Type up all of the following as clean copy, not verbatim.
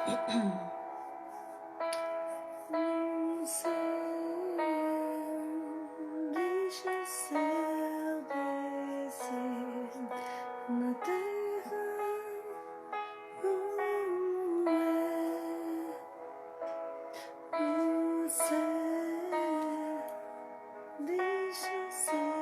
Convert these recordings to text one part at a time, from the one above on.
No céu, deixa o céu descer na terra como é. No céu, deixa o céu.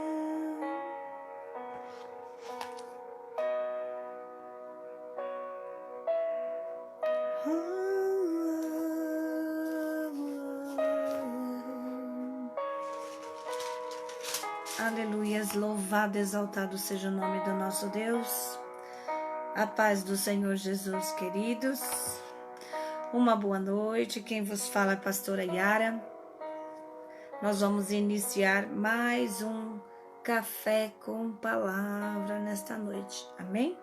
Aleluias, louvado, exaltado seja o nome do nosso Deus. A paz do Senhor Jesus, queridos. Uma boa noite, quem vos fala é a pastora Yara. Nós vamos iniciar mais um Café com Palavra nesta noite, amém?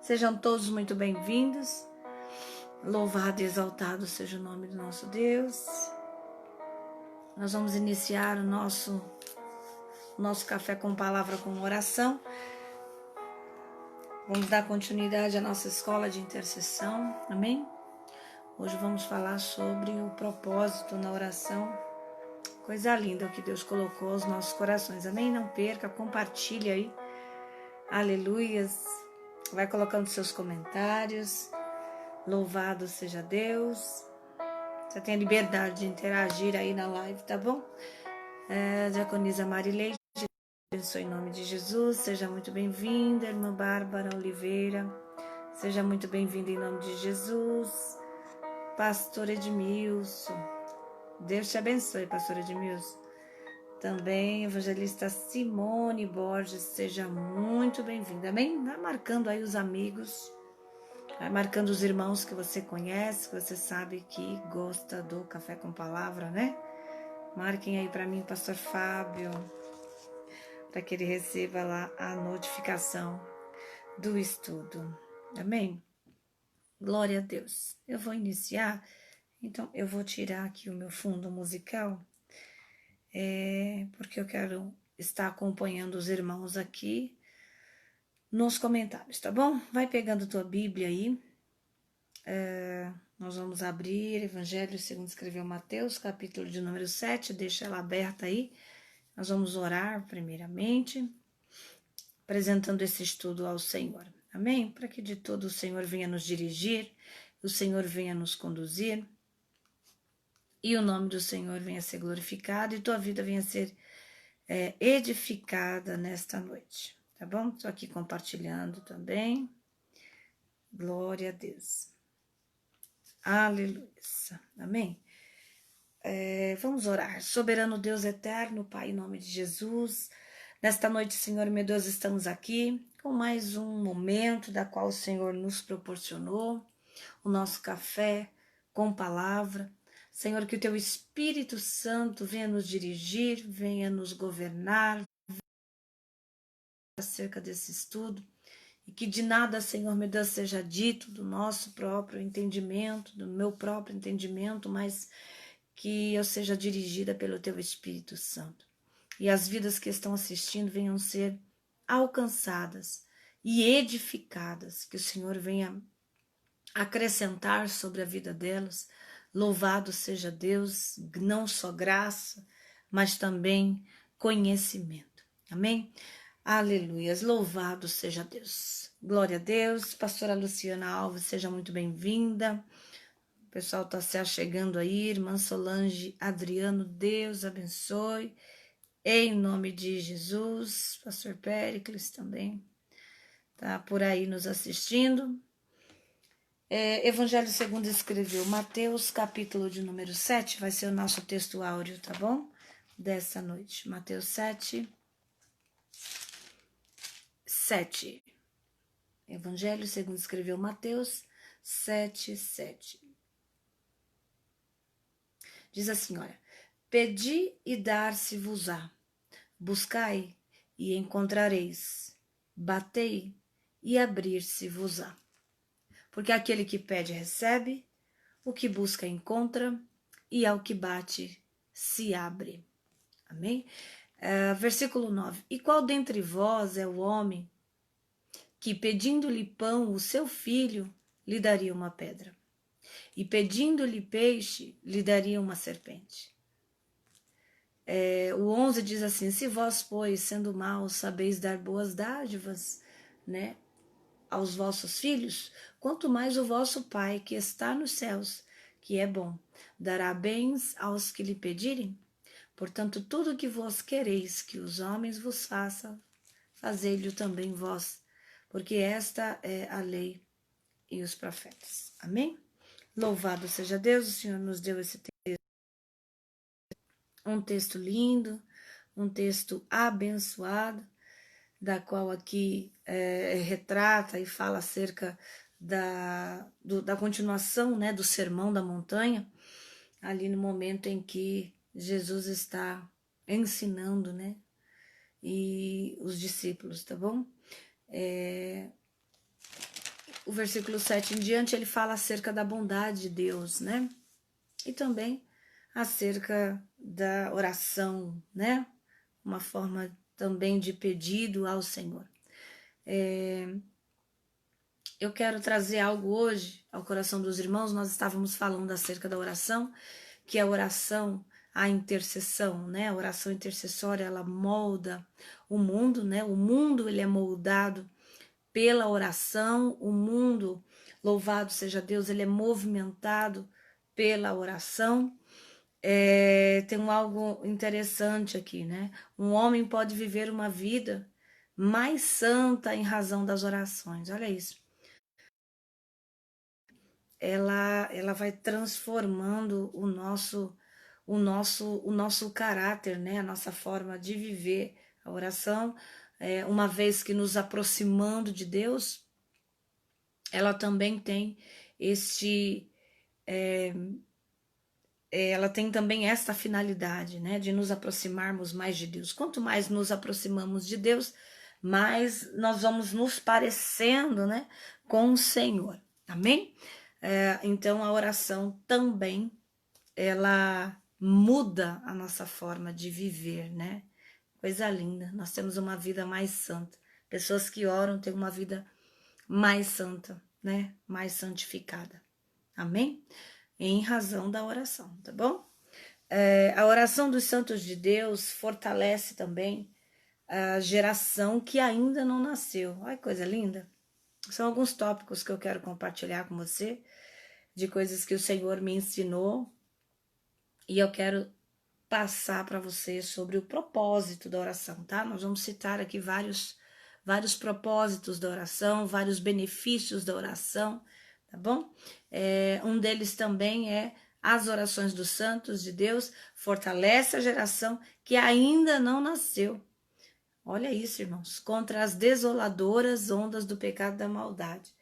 Sejam todos muito bem-vindos. Louvado e exaltado seja o nome do nosso Deus. Nós vamos iniciar o nosso Café com Palavra com oração. Vamos dar continuidade à nossa escola de intercessão, amém? Hoje vamos falar sobre o propósito na oração. Coisa linda que Deus colocou aos nossos corações, amém? Não perca, compartilhe aí, aleluias. Vai colocando seus comentários, louvado seja Deus. Você tem a liberdade de interagir aí na live, tá bom? Diaconisa Marileide, abençoe em nome de Jesus, seja muito bem-vinda. Irmã Bárbara Oliveira, seja muito bem-vinda em nome de Jesus. Pastor Edmilson, Deus te abençoe, pastor Edmilson. Também, evangelista Simone Borges, seja muito bem-vinda, amém? Vai marcando aí os amigos, vai marcando os irmãos que você conhece, que você sabe que gosta do Café com Palavra, né? Marquem aí para mim, pastor Fábio, para que ele receba lá a notificação do estudo, amém? Glória a Deus. Eu vou iniciar, então eu vou tirar aqui o meu fundo musical, porque eu quero estar acompanhando os irmãos aqui nos comentários, tá bom? Vai pegando tua Bíblia aí. Nós vamos abrir Evangelho segundo escreveu Mateus, capítulo de número 7, deixa ela aberta aí. Nós vamos orar primeiramente, apresentando esse estudo ao Senhor, amém? Para que de todo o Senhor venha nos dirigir, o Senhor venha nos conduzir, e o nome do Senhor venha ser glorificado, e tua vida venha ser edificada nesta noite, tá bom? Estou aqui compartilhando também. Glória a Deus. Aleluia. Amém? Vamos orar. Soberano Deus eterno, Pai, em nome de Jesus. Nesta noite, Senhor, meu Deus, estamos aqui com mais um momento da qual o Senhor nos proporcionou, o nosso café com palavra. Senhor, que o Teu Espírito Santo venha nos dirigir, venha nos governar acerca desse estudo. E que de nada, Senhor, meu Deus, seja dito do nosso próprio entendimento, do meu próprio entendimento, mas que eu seja dirigida pelo Teu Espírito Santo. E as vidas que estão assistindo venham ser alcançadas e edificadas, que o Senhor venha acrescentar sobre a vida delas. Louvado seja Deus, não só graça, mas também conhecimento. Amém? Aleluias, louvado seja Deus. Glória a Deus. Pastora Luciana Alves, seja muito bem-vinda. O pessoal está se achegando aí. Irmã Solange Adriano, Deus abençoe. Em nome de Jesus. Pastor Péricles também está por aí nos assistindo. Evangelho segundo escreveu Mateus, capítulo de número 7, vai ser o nosso texto áureo, tá bom? Dessa noite. Mateus 7. Evangelho segundo escreveu Mateus 7. Diz assim, olha: pedi e dar-se-vos-á, buscai e encontrareis, batei e abrir-se-vos-á. Porque aquele que pede recebe, o que busca encontra, e ao que bate se abre. Amém? Versículo 9. E qual dentre vós é o homem que, pedindo-lhe pão, o seu filho, lhe daria uma pedra? e pedindo-lhe peixe, lhe daria uma serpente. O 11 diz assim: se vós, pois, sendo maus, sabeis dar boas dádivas, né, aos vossos filhos, quanto mais o vosso Pai, que está nos céus, que é bom, dará bens aos que lhe pedirem. Portanto, tudo que vós quereis que os homens vos façam, fazei-lhe também vós, porque esta é a lei e os profetas. Amém? Louvado seja Deus, o Senhor nos deu esse texto, um texto lindo, um texto abençoado, da qual aqui retrata e fala acerca da continuação, né, do Sermão da Montanha, ali no momento em que Jesus está ensinando, né, e os discípulos, tá bom? O versículo 7 em diante, ele fala acerca da bondade de Deus, né? E também acerca da oração, né? Uma forma também de pedido ao Senhor. Eu quero trazer algo hoje ao coração dos irmãos. Nós estávamos falando acerca da oração, que é a oração, a intercessão, né? A oração intercessória, ela molda o mundo, né? O mundo, ele é moldado pela oração. O mundo, louvado seja Deus, ele é movimentado pela oração. Tem algo interessante aqui, né? Um homem pode viver uma vida mais santa em razão das orações. Olha isso. Ela vai transformando o nosso caráter, né? A nossa forma de viver a oração. Uma vez que nos aproximando de Deus, ela também tem ela tem também esta finalidade, né, de nos aproximarmos mais de Deus. Quanto mais nos aproximamos de Deus, mais nós vamos nos parecendo, né, com o Senhor. Amém? Então a oração também, ela muda a nossa forma de viver, né? Coisa linda. Nós temos uma vida mais santa. Pessoas que oram têm uma vida mais santa, né? Mais santificada. Amém? Em razão da oração, tá bom? A oração dos santos de Deus fortalece também a geração que ainda não nasceu. Olha que coisa linda. São alguns tópicos que eu quero compartilhar com você, de coisas que o Senhor me ensinou, e eu quero passar para você sobre o propósito da oração, tá? Nós vamos citar aqui vários propósitos da oração, vários benefícios da oração, tá bom? Um deles também é as orações dos santos de Deus, fortalece a geração que ainda não nasceu. Olha isso, irmãos, contra as desoladoras ondas do pecado e da maldade.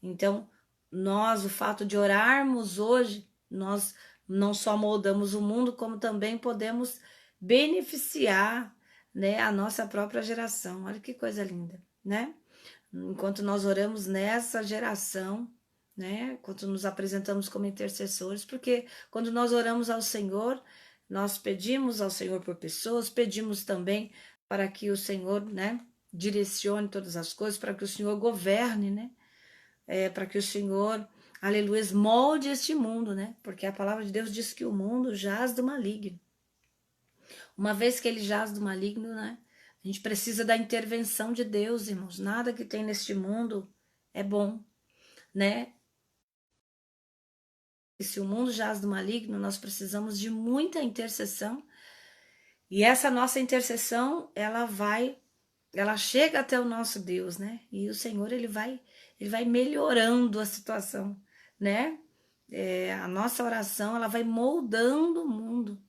Então, o fato de orarmos hoje, nós não só moldamos o mundo, como também podemos beneficiar, né, a nossa própria geração. Olha que coisa linda, né? Enquanto nós oramos nessa geração, né, quando nos apresentamos como intercessores, porque quando nós oramos ao Senhor, nós pedimos ao Senhor por pessoas, pedimos também para que o Senhor, né, direcione todas as coisas, para que o Senhor governe, né, para que o Senhor, aleluia, molde este mundo, né, porque a palavra de Deus diz que o mundo jaz do maligno. Uma vez que ele jaz do maligno, né, a gente precisa da intervenção de Deus, irmãos. Nada que tem neste mundo é bom, né? E se o mundo jaz do maligno, nós precisamos de muita intercessão. E essa nossa intercessão, ela chega até o nosso Deus, né? E o Senhor, ele vai melhorando a situação, né? A nossa oração, ela vai moldando o mundo.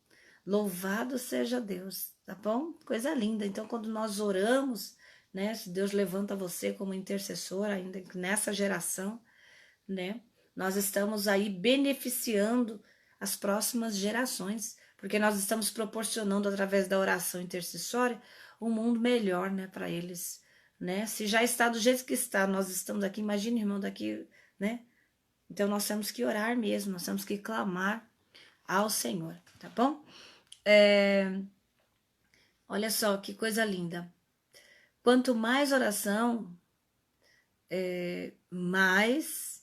Louvado seja Deus, tá bom? Coisa linda. Então, quando nós oramos, né? Se Deus levanta você como intercessor, ainda nessa geração, né? Nós estamos aí beneficiando as próximas gerações, porque nós estamos proporcionando, através da oração intercessória, um mundo melhor, né, para eles, né? Se já está do jeito que está, nós estamos aqui, imagine, irmão, daqui, né? Então, nós temos que orar mesmo, nós temos que clamar ao Senhor, tá bom? Olha só que coisa linda. Quanto mais oração, mais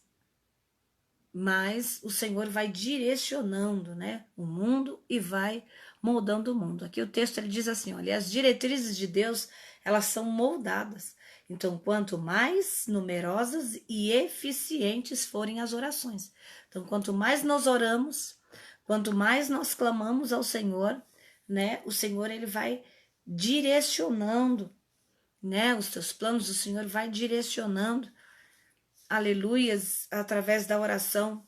mas o Senhor vai direcionando, né, o mundo e vai moldando o mundo. Aqui o texto ele diz assim, olha, as diretrizes de Deus, elas são moldadas. Então, quanto mais numerosas e eficientes forem as orações. Então, quanto mais nós oramos, quanto mais nós clamamos ao Senhor, né, o Senhor ele vai direcionando, né, os teus planos, o Senhor vai direcionando, aleluias, através da oração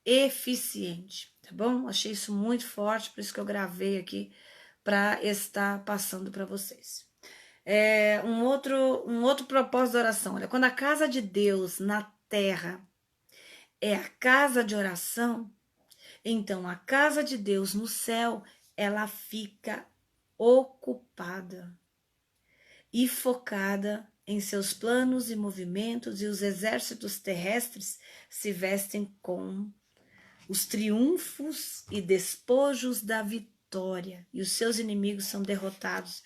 eficiente, tá bom? Achei isso muito forte, por isso que eu gravei aqui para estar passando para vocês. Um outro propósito da oração, olha, quando a casa de Deus na terra é a casa de oração, então a casa de Deus no céu, ela fica ocupada e focada em seus planos e movimentos, e os exércitos terrestres se vestem com os triunfos e despojos da vitória, e os seus inimigos são derrotados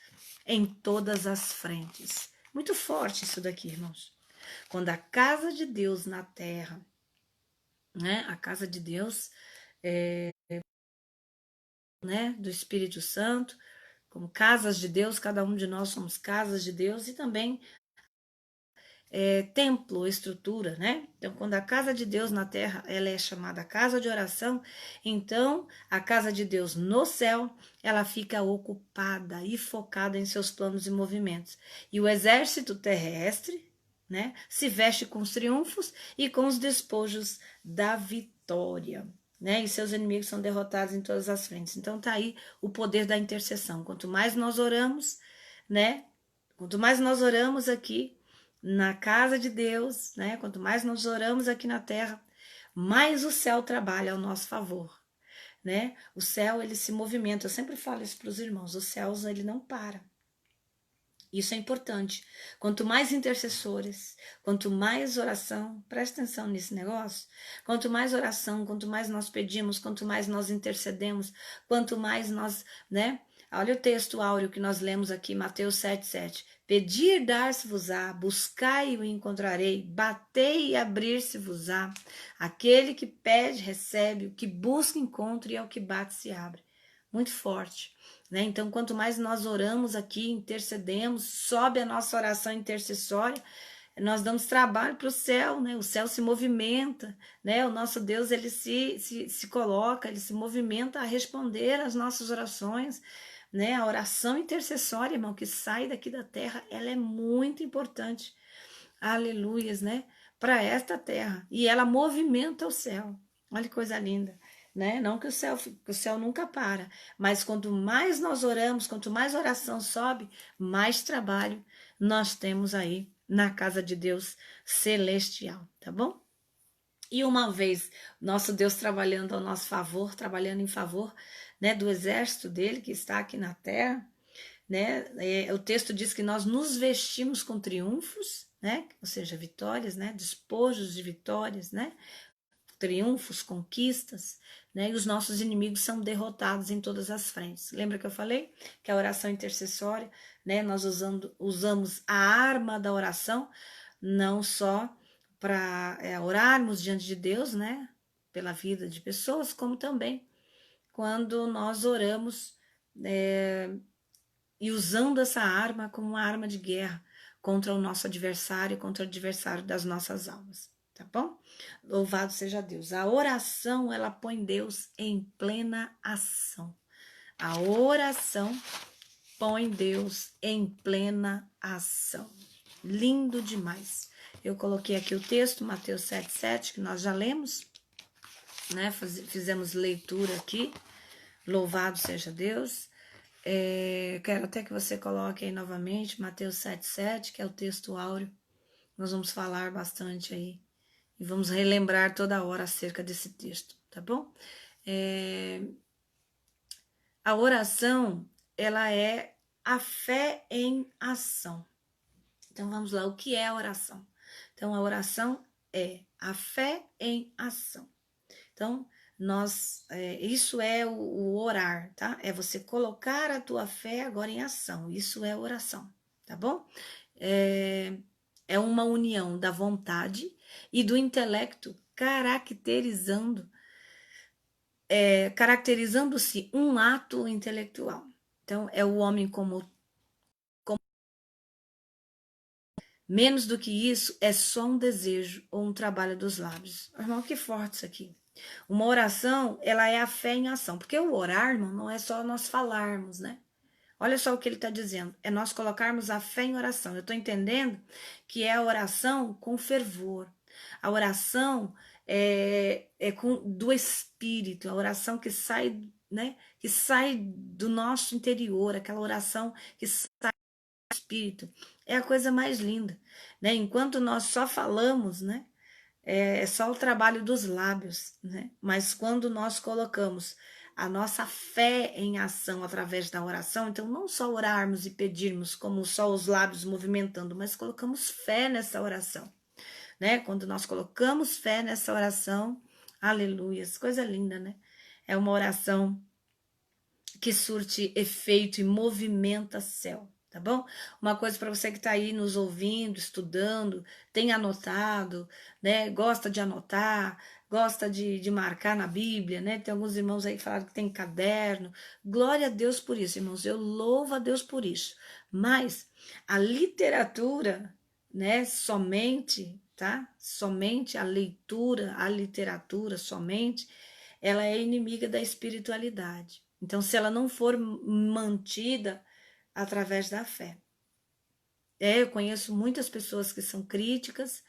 em todas as frentes. Muito forte isso daqui, irmãos. Quando a casa de Deus na terra, né, a casa de Deus, né, do Espírito Santo, como casas de Deus, cada um de nós somos casas de Deus, e também templo, estrutura, né? Então, quando a casa de Deus na terra, ela é chamada casa de oração, então a casa de Deus no céu, ela fica ocupada e focada em seus planos e movimentos. E o exército terrestre, né, se veste com os triunfos e com os despojos da vitória, né? E seus inimigos são derrotados em todas as frentes. Então tá aí o poder da intercessão. Quanto mais nós oramos, né? Quanto mais nós oramos aqui na casa de Deus, né? Quanto mais nós oramos aqui na terra, mais o céu trabalha ao nosso favor, né? O céu, ele se movimenta. Eu sempre falo isso para os irmãos, o céu, ele não para. Isso é importante. Quanto mais intercessores, quanto mais oração, presta atenção nesse negócio. Quanto mais oração, quanto mais nós pedimos, quanto mais nós intercedemos, quanto mais nós, né? Olha o texto áureo que nós lemos aqui, Mateus 7,7. Pedir, dar-se-vos-á, buscai e o encontrarei, batei e abrir-se-vos-á. Aquele que pede, recebe, o que busca, encontra, e ao que bate, se abre. Muito forte. Né? Então, quanto mais nós oramos aqui, intercedemos, sobe a nossa oração intercessória, nós damos trabalho para o céu, né? O céu se movimenta, né? O nosso Deus, ele se coloca, ele se movimenta a responder às nossas orações, né? A oração intercessória, irmão, que sai daqui da terra, ela é muito importante, aleluias, né? Para esta terra, e ela movimenta o céu, olha que coisa linda. Né? Não que o céu nunca para, mas quanto mais nós oramos, quanto mais oração sobe, mais trabalho nós temos aí na casa de Deus celestial, tá bom? E uma vez nosso Deus trabalhando ao nosso favor, trabalhando em favor, né, do exército dele que está aqui na terra, né? O texto diz que nós nos vestimos com triunfos, né? Ou seja, vitórias, né? Despojos de vitórias, né? Triunfos, conquistas, né? E os nossos inimigos são derrotados em todas as frentes. Lembra que eu falei que a oração intercessória, né? Nós usamos a arma da oração, não só para orarmos diante de Deus, né? Pela vida de pessoas, como também quando nós oramos e usando essa arma como uma arma de guerra contra o nosso adversário, contra o adversário das nossas almas, tá bom? Louvado seja Deus. A oração, ela põe Deus em plena ação. A oração põe Deus em plena ação. Lindo demais. Eu coloquei aqui o texto, Mateus 7,7, que nós já lemos, né? Fizemos leitura aqui. Louvado seja Deus. Quero até que você coloque aí novamente Mateus 7,7, que é o texto áureo. Nós vamos falar bastante aí e vamos relembrar toda hora acerca desse texto, tá bom? A oração, ela é a fé em ação. Então vamos lá, o que é a oração? Então a oração é a fé em ação. Então isso é o orar, tá? É você colocar a tua fé agora em ação. Isso é oração, tá bom? É uma união da vontade e do intelecto caracterizando-se um ato intelectual. Então, é o homem como menos do que isso, é só um desejo ou um trabalho dos lábios. Irmão, que forte isso aqui. Uma oração, ela é a fé em ação. Porque o orar, irmão, não é só nós falarmos, né? Olha só o que ele está dizendo. É nós colocarmos a fé em oração. Eu estou entendendo que é a oração com fervor. A oração do Espírito. A oração que sai, né? Que sai do nosso interior. Aquela oração que sai do Espírito. É a coisa mais linda, né? Enquanto nós só falamos, né? É só o trabalho dos lábios, né? Mas quando nós colocamos a nossa fé em ação através da oração, então não só orarmos e pedirmos como só os lábios movimentando, mas colocamos fé nessa oração, né? Quando nós colocamos fé nessa oração, aleluia, coisa linda, né? É uma oração que surte efeito e movimenta céu. Tá bom? Uma coisa para você que está aí nos ouvindo, estudando, tem anotado, né? Gosta de anotar, gosta de marcar na Bíblia, né? Tem alguns irmãos aí que falaram que tem caderno. Glória a Deus por isso, irmãos. Eu louvo a Deus por isso. Mas a literatura, né? Somente, tá? Somente a leitura, a literatura, somente, ela é inimiga da espiritualidade. Então, se ela não for mantida através da fé. Eu conheço muitas pessoas que são críticas,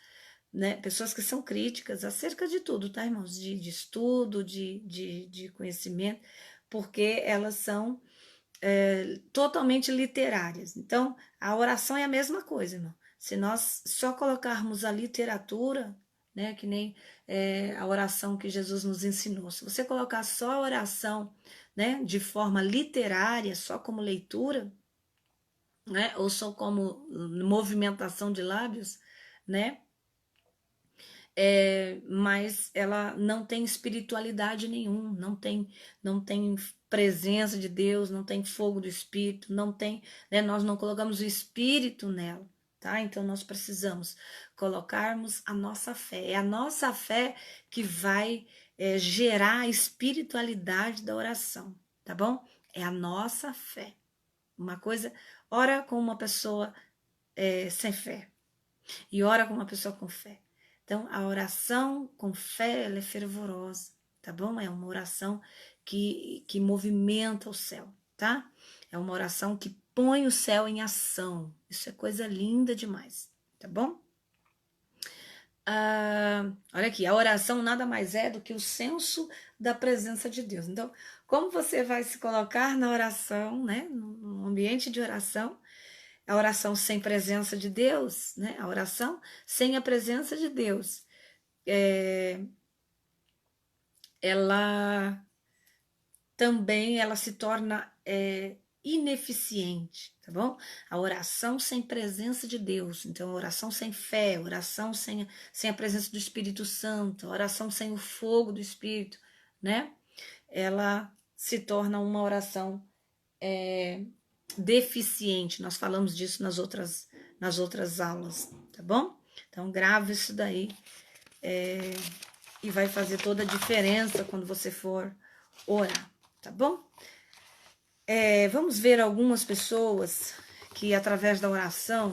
né? Pessoas que são críticas acerca de tudo, tá, irmãos? De estudo, de conhecimento, porque elas são totalmente literárias. Então, a oração é a mesma coisa, irmão. Se nós só colocarmos a literatura, né, que nem a oração que Jesus nos ensinou, se você colocar só a oração, né, de forma literária, só como leitura, né, ou só como movimentação de lábios, né, mas ela não tem espiritualidade nenhum, não tem presença de Deus, não tem fogo do Espírito, não tem, né, nós não colocamos o Espírito nela, tá? Então nós precisamos colocarmos a nossa fé, é a nossa fé que vai gerar a espiritualidade da oração, tá bom? É a nossa fé. Uma coisa, ora com uma pessoa sem fé e ora com uma pessoa com fé. Então, a oração com fé, ela é fervorosa, tá bom? É uma oração que movimenta o céu, tá? É uma oração que põe o céu em ação. Isso é coisa linda demais, tá bom? Olha aqui, a oração nada mais é do que o senso da presença de Deus. Então, como você vai se colocar na oração, né? No ambiente de oração, a oração sem presença de Deus, né? A oração sem a presença de Deus, ela também ela se torna ineficiente, tá bom? A oração sem presença de Deus, então a oração sem fé, a oração sem a presença do Espírito Santo, a oração sem o fogo do Espírito, né? Ela se torna uma oração deficiente. Nós falamos disso nas outras aulas, tá bom? Então grave isso daí e vai fazer toda a diferença quando você for orar, tá bom? Vamos ver algumas pessoas que através da oração,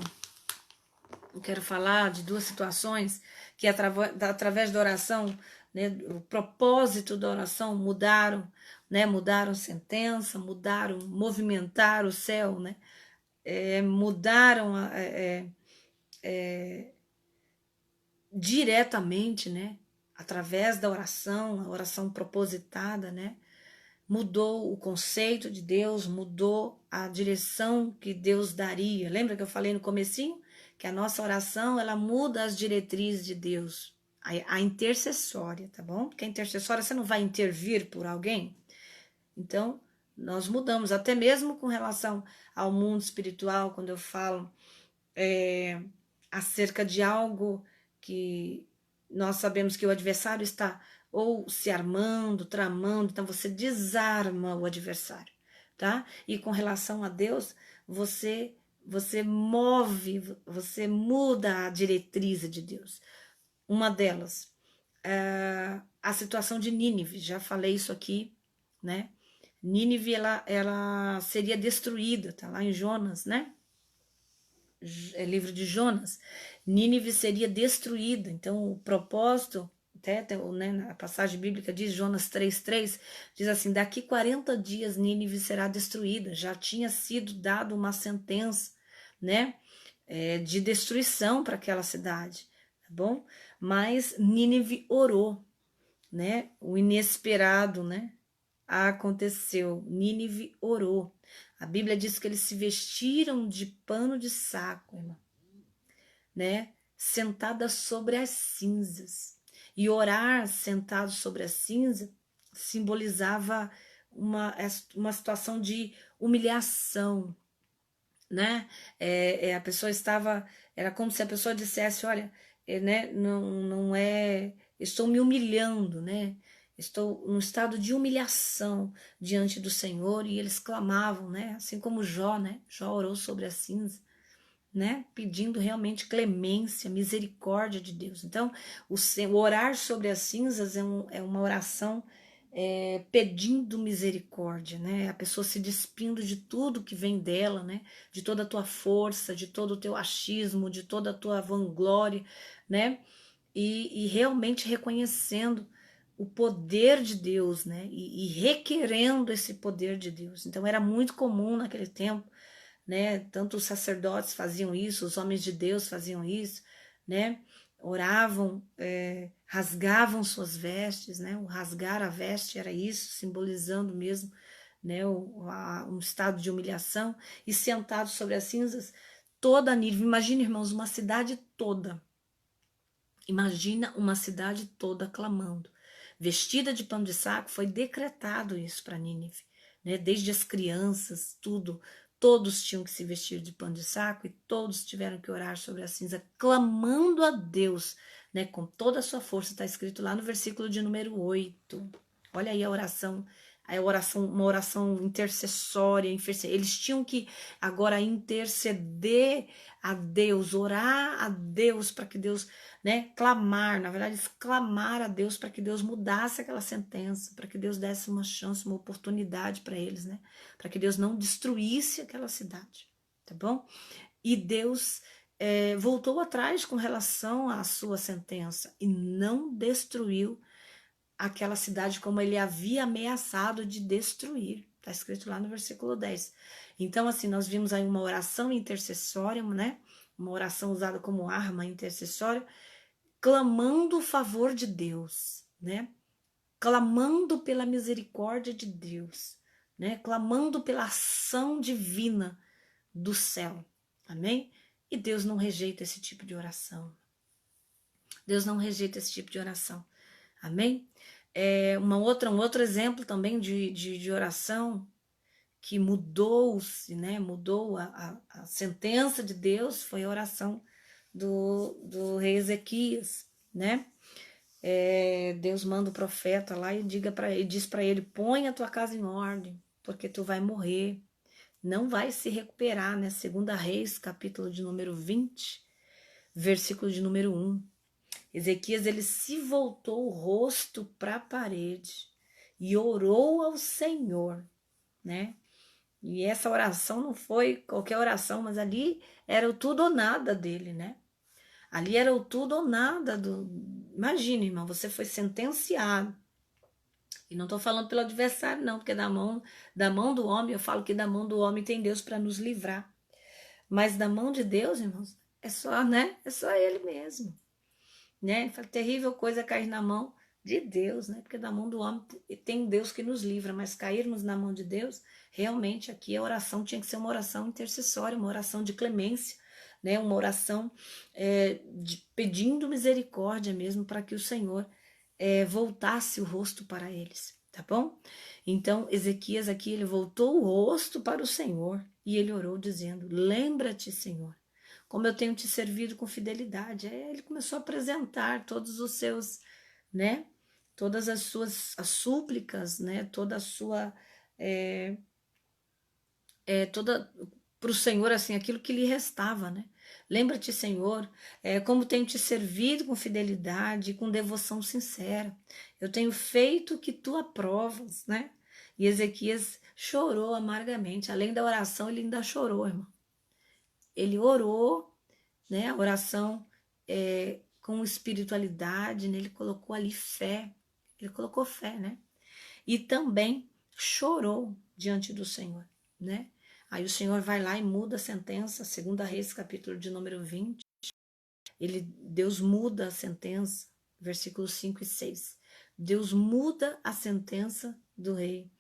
eu quero falar de duas situações que através da oração, né, o propósito da oração mudaram, né, mudaram sentença, movimentaram o céu, né, mudaram diretamente, né, através da oração, a oração propositada, né, mudou o conceito de Deus, mudou a direção que Deus daria. Lembra que eu falei no comecinho? Que a nossa oração, ela muda as diretrizes de Deus. A intercessória, tá bom? Porque a intercessória, você não vai intervir por alguém. Então, nós mudamos, até mesmo com relação ao mundo espiritual, quando eu falo acerca de algo que nós sabemos que o adversário está ou se armando, tramando, então você desarma o adversário, tá? E com relação a Deus, você move, você muda a diretriz de Deus. Uma delas a situação de Nínive. Já falei isso aqui, né? Nínive, ela seria destruída, tá lá em Jonas, né? É livro de Jonas. Nínive seria destruída. Então, o propósito, até né, na passagem bíblica diz, Jonas 3:3, diz assim: daqui 40 dias Nínive será destruída. Já tinha sido dado uma sentença, né, de destruição para aquela cidade, tá bom? Mas Nínive orou, né? O inesperado, né? Aconteceu. Nínive orou. A Bíblia diz que eles se vestiram de pano de saco, irmão, né? Sentada sobre as cinzas. E orar sentado sobre a cinza simbolizava uma situação de humilhação, né? A pessoa estava, era como se a pessoa dissesse, olha, né? Não é, estou me humilhando, né? Estou num estado de humilhação diante do Senhor, e eles clamavam, né? Assim como Jó, né? Jó orou sobre a cinza, né? Pedindo realmente clemência, misericórdia de Deus. Então, o orar sobre as cinzas é uma oração pedindo misericórdia, né? A pessoa se despindo de tudo que vem dela, né? De toda a tua força, de todo o teu achismo, de toda a tua vanglória, né? E realmente reconhecendo o poder de Deus, né? E requerendo esse poder de Deus. Então, era muito comum naquele tempo, né? Tanto os sacerdotes faziam isso, os homens de Deus faziam isso, né? Oravam, rasgavam suas vestes, né? O rasgar a veste era isso, simbolizando mesmo, né? Um estado de humilhação, e sentados sobre as cinzas, toda a Nínive. Imagina, irmãos, uma cidade toda. Imagina uma cidade toda clamando. Vestida de pano de saco, foi decretado isso para Nínive, né? Desde as crianças, tudo. Todos tinham que se vestir de pano de saco, e todos tiveram que orar sobre a cinza, clamando a Deus, né? Com toda a sua força. Está escrito lá no versículo de número 8. Olha aí a oração, uma oração intercessória. Eles tinham que agora interceder a Deus, orar a Deus para que Deus, né, clamar, na verdade, clamar a Deus para que Deus mudasse aquela sentença, para que Deus desse uma chance, uma oportunidade para eles, né, para que Deus não destruísse aquela cidade, tá bom? E Deus voltou atrás com relação à sua sentença e não destruiu aquela cidade como ele havia ameaçado de destruir. Está escrito lá no versículo 10. Então, assim, nós vimos aí uma oração intercessória, né? Uma oração usada como arma intercessória, clamando o favor de Deus, né? Clamando pela misericórdia de Deus, né? Clamando pela ação divina do céu. Amém? E Deus não rejeita esse tipo de oração. Deus não rejeita esse tipo de oração. Amém? Um outro exemplo também de oração que mudou-se, né? Mudou a sentença de Deus, foi a oração do rei Ezequias, né? Deus manda o profeta lá e diz para ele: põe a tua casa em ordem, porque tu vai morrer, não vai se recuperar, né? 2 Reis, capítulo de número 20, versículo de número 1. Ezequias, ele se voltou o rosto para a parede e orou ao Senhor, né? E essa oração não foi qualquer oração, mas ali era o tudo ou nada dele, né? Ali era o tudo ou nada do... Imagina, irmão, você foi sentenciado. E não estou falando pelo adversário, não, porque da mão do homem, eu falo que da mão do homem tem Deus para nos livrar. Mas da mão de Deus, irmãos, é só, né? É só ele mesmo. Né? Terrível coisa cair na mão de Deus, né? Porque da mão do homem tem Deus que nos livra, mas cairmos na mão de Deus, realmente aqui a oração tinha que ser uma oração intercessória, uma oração de clemência, né? Uma oração pedindo misericórdia mesmo, para que o Senhor voltasse o rosto para eles, tá bom? Então Ezequias aqui, ele voltou o rosto para o Senhor e ele orou dizendo: lembra-te, Senhor, como eu tenho te servido com fidelidade. Aí ele começou a apresentar todos os seus, né, todas as suas súplicas, né, toda a sua, toda para o Senhor, assim, aquilo que lhe restava, né, Lembra-te, Senhor, como tenho te servido com fidelidade e com devoção sincera. Eu tenho feito o que tu aprovas, né? E Ezequias chorou amargamente. Além da oração, ele ainda chorou, irmão. Ele orou, né? A oração com espiritualidade, né? Ele colocou ali fé. Ele colocou fé, né? E também chorou diante do Senhor, né? Aí o Senhor vai lá e muda a sentença, 2 Reis, capítulo de número 20. Deus muda a sentença, versículos 5 e 6. Deus muda a sentença do rei.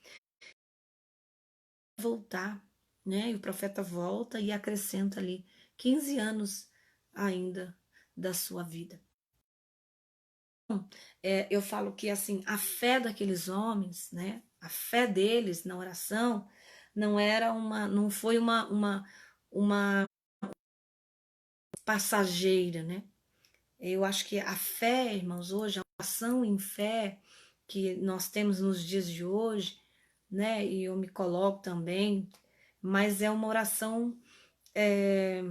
Voltar, né? E o profeta volta e acrescenta ali 15 anos ainda da sua vida. Eu falo que assim, a fé daqueles homens, né? A fé deles na oração não foi uma passageira, né? Eu acho que a fé, irmãos, hoje, a oração em fé que nós temos nos dias de hoje, né? E eu me coloco também, mas é uma oração é,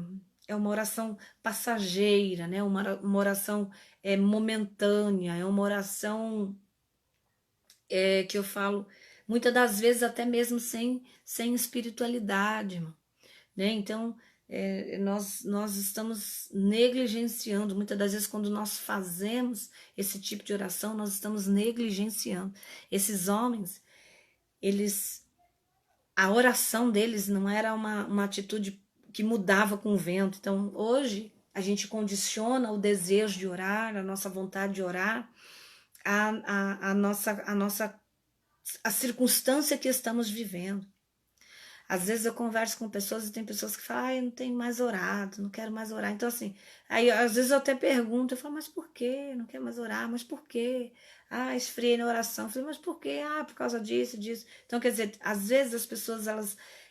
é uma oração passageira, né? Uma oração momentânea, é uma oração que eu falo muitas das vezes até mesmo sem espiritualidade, irmão, né? Então nós estamos negligenciando, muitas das vezes quando nós fazemos esse tipo de oração, nós estamos negligenciando. Esses homens, a oração deles não era uma atitude que mudava com o vento. Então hoje a gente condiciona o desejo de orar, a nossa vontade de orar, a circunstância que estamos vivendo. Às vezes eu converso com pessoas e tem pessoas que falam, eu não tenho mais orado, não quero mais orar. Então assim, aí às vezes eu até pergunto, eu falo, mas por quê? Não quero mais orar, mas por quê? Esfriei na oração. Eu falei, mas por quê? Por causa disso, disso. Então quer dizer, às vezes as pessoas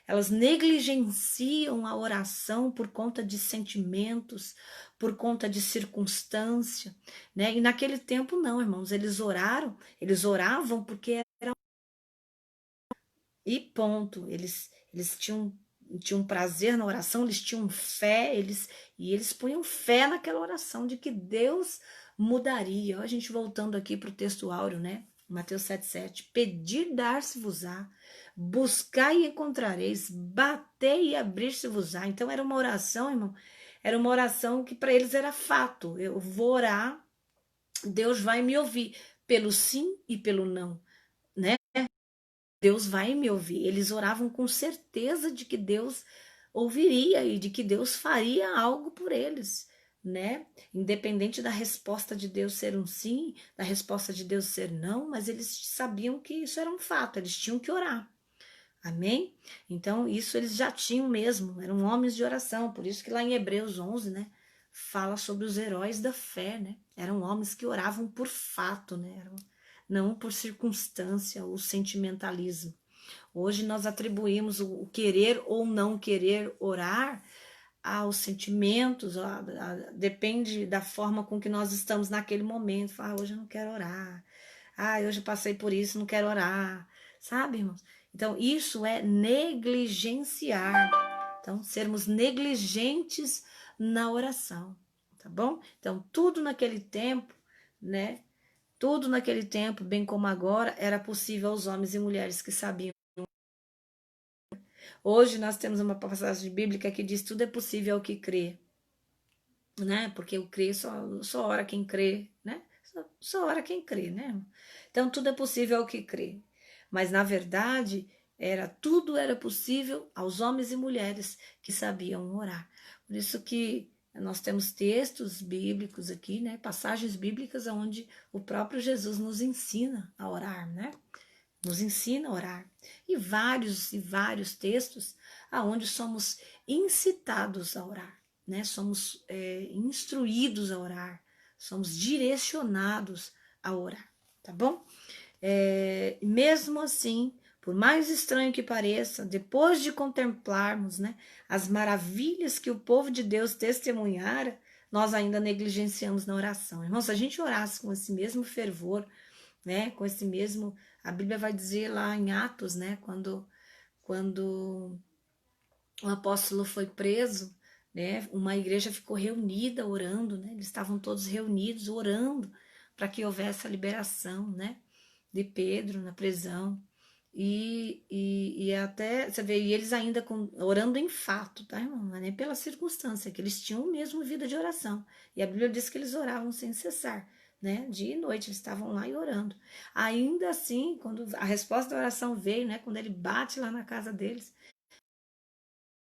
elas negligenciam a oração por conta de sentimentos, por conta de circunstância, né? E naquele tempo não, irmãos, eles oravam porque e ponto. Eles tinham prazer na oração, eles tinham fé, eles punham fé naquela oração de que Deus mudaria. A gente voltando aqui para o texto áureo, né? Mateus 7,7. Pedir, dar-se-vos-á, buscar e encontrareis, bater e abrir-se-vos-á. Então era uma oração, irmão, era uma oração que para eles era fato. Eu vou orar, Deus vai me ouvir pelo sim e pelo não, né? Deus vai me ouvir. Eles oravam com certeza de que Deus ouviria e de que Deus faria algo por eles, né? Independente da resposta de Deus ser um sim, da resposta de Deus ser não, mas eles sabiam que isso era um fato, eles tinham que orar. Amém? Então, isso eles já tinham mesmo, eram homens de oração, por isso que lá em Hebreus 11, né, fala sobre os heróis da fé, né? Eram homens que oravam por fato, né? Não por circunstância ou sentimentalismo. Hoje nós atribuímos o querer ou não querer orar aos sentimentos, depende da forma com que nós estamos naquele momento. Hoje eu não quero orar. Hoje eu passei por isso, não quero orar. Sabe, irmãos? Então, isso é negligenciar. Então, sermos negligentes na oração, tá bom? Então, tudo naquele tempo, né? Tudo naquele tempo, bem como agora, era possível aos homens e mulheres que sabiam. Hoje nós temos uma passagem bíblica que diz tudo é possível ao que crê, né? Porque o crer só ora quem crê, né? Só ora quem crê, né? Então tudo é possível ao que crê. Mas na verdade, tudo era possível aos homens e mulheres que sabiam orar. Por isso que nós temos textos bíblicos aqui, né? Passagens bíblicas onde o próprio Jesus nos ensina a orar, né? Nos ensina a orar. E vários textos aonde somos incitados a orar, né? Somos instruídos a orar, somos direcionados a orar, tá bom? Mesmo assim, por mais estranho que pareça, depois de contemplarmos, né, as maravilhas que o povo de Deus testemunhara, nós ainda negligenciamos na oração. Irmãos, se a gente orasse com esse mesmo fervor, né, com esse mesmo, a Bíblia vai dizer lá em Atos, né, quando o apóstolo foi preso, né? Uma igreja ficou reunida orando, né? Eles estavam todos reunidos orando para que houvesse a liberação, né? De Pedro na prisão. E até, você vê, e eles ainda orando em fato, tá, irmão? Não é nem pela circunstância, que eles tinham mesmo vida de oração. E a Bíblia diz que eles oravam sem cessar, né? Dia e noite eles estavam lá e orando. Ainda assim, quando a resposta da oração veio, né? Quando ele bate lá na casa deles,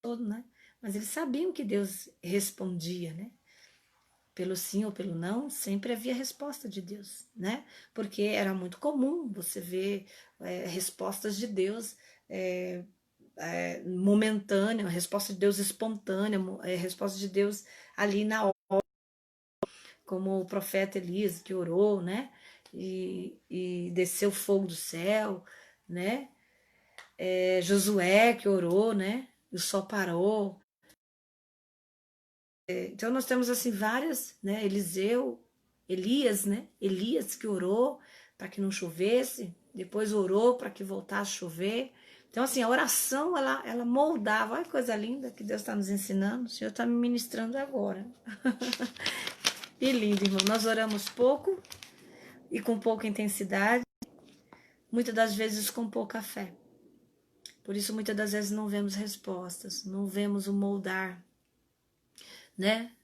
todo, né? Mas eles sabiam que Deus respondia, né? Pelo sim ou pelo não, sempre havia resposta de Deus, né? Porque era muito comum você ver respostas de Deus momentânea, resposta de Deus espontânea, resposta de Deus ali na hora, como o profeta Elias que orou, né? E desceu fogo do céu, né? Josué que orou, né? E o sol parou. Então nós temos assim várias, né? Eliseu, Elias, né? Elias que orou para que não chovesse, depois orou para que voltasse a chover. Então assim, a oração ela moldava, olha que coisa linda que Deus está nos ensinando, o Senhor está me ministrando agora. Que lindo, irmão. Nós oramos pouco e com pouca intensidade, muitas das vezes com pouca fé. Por isso muitas das vezes não vemos respostas, não vemos o moldar, né?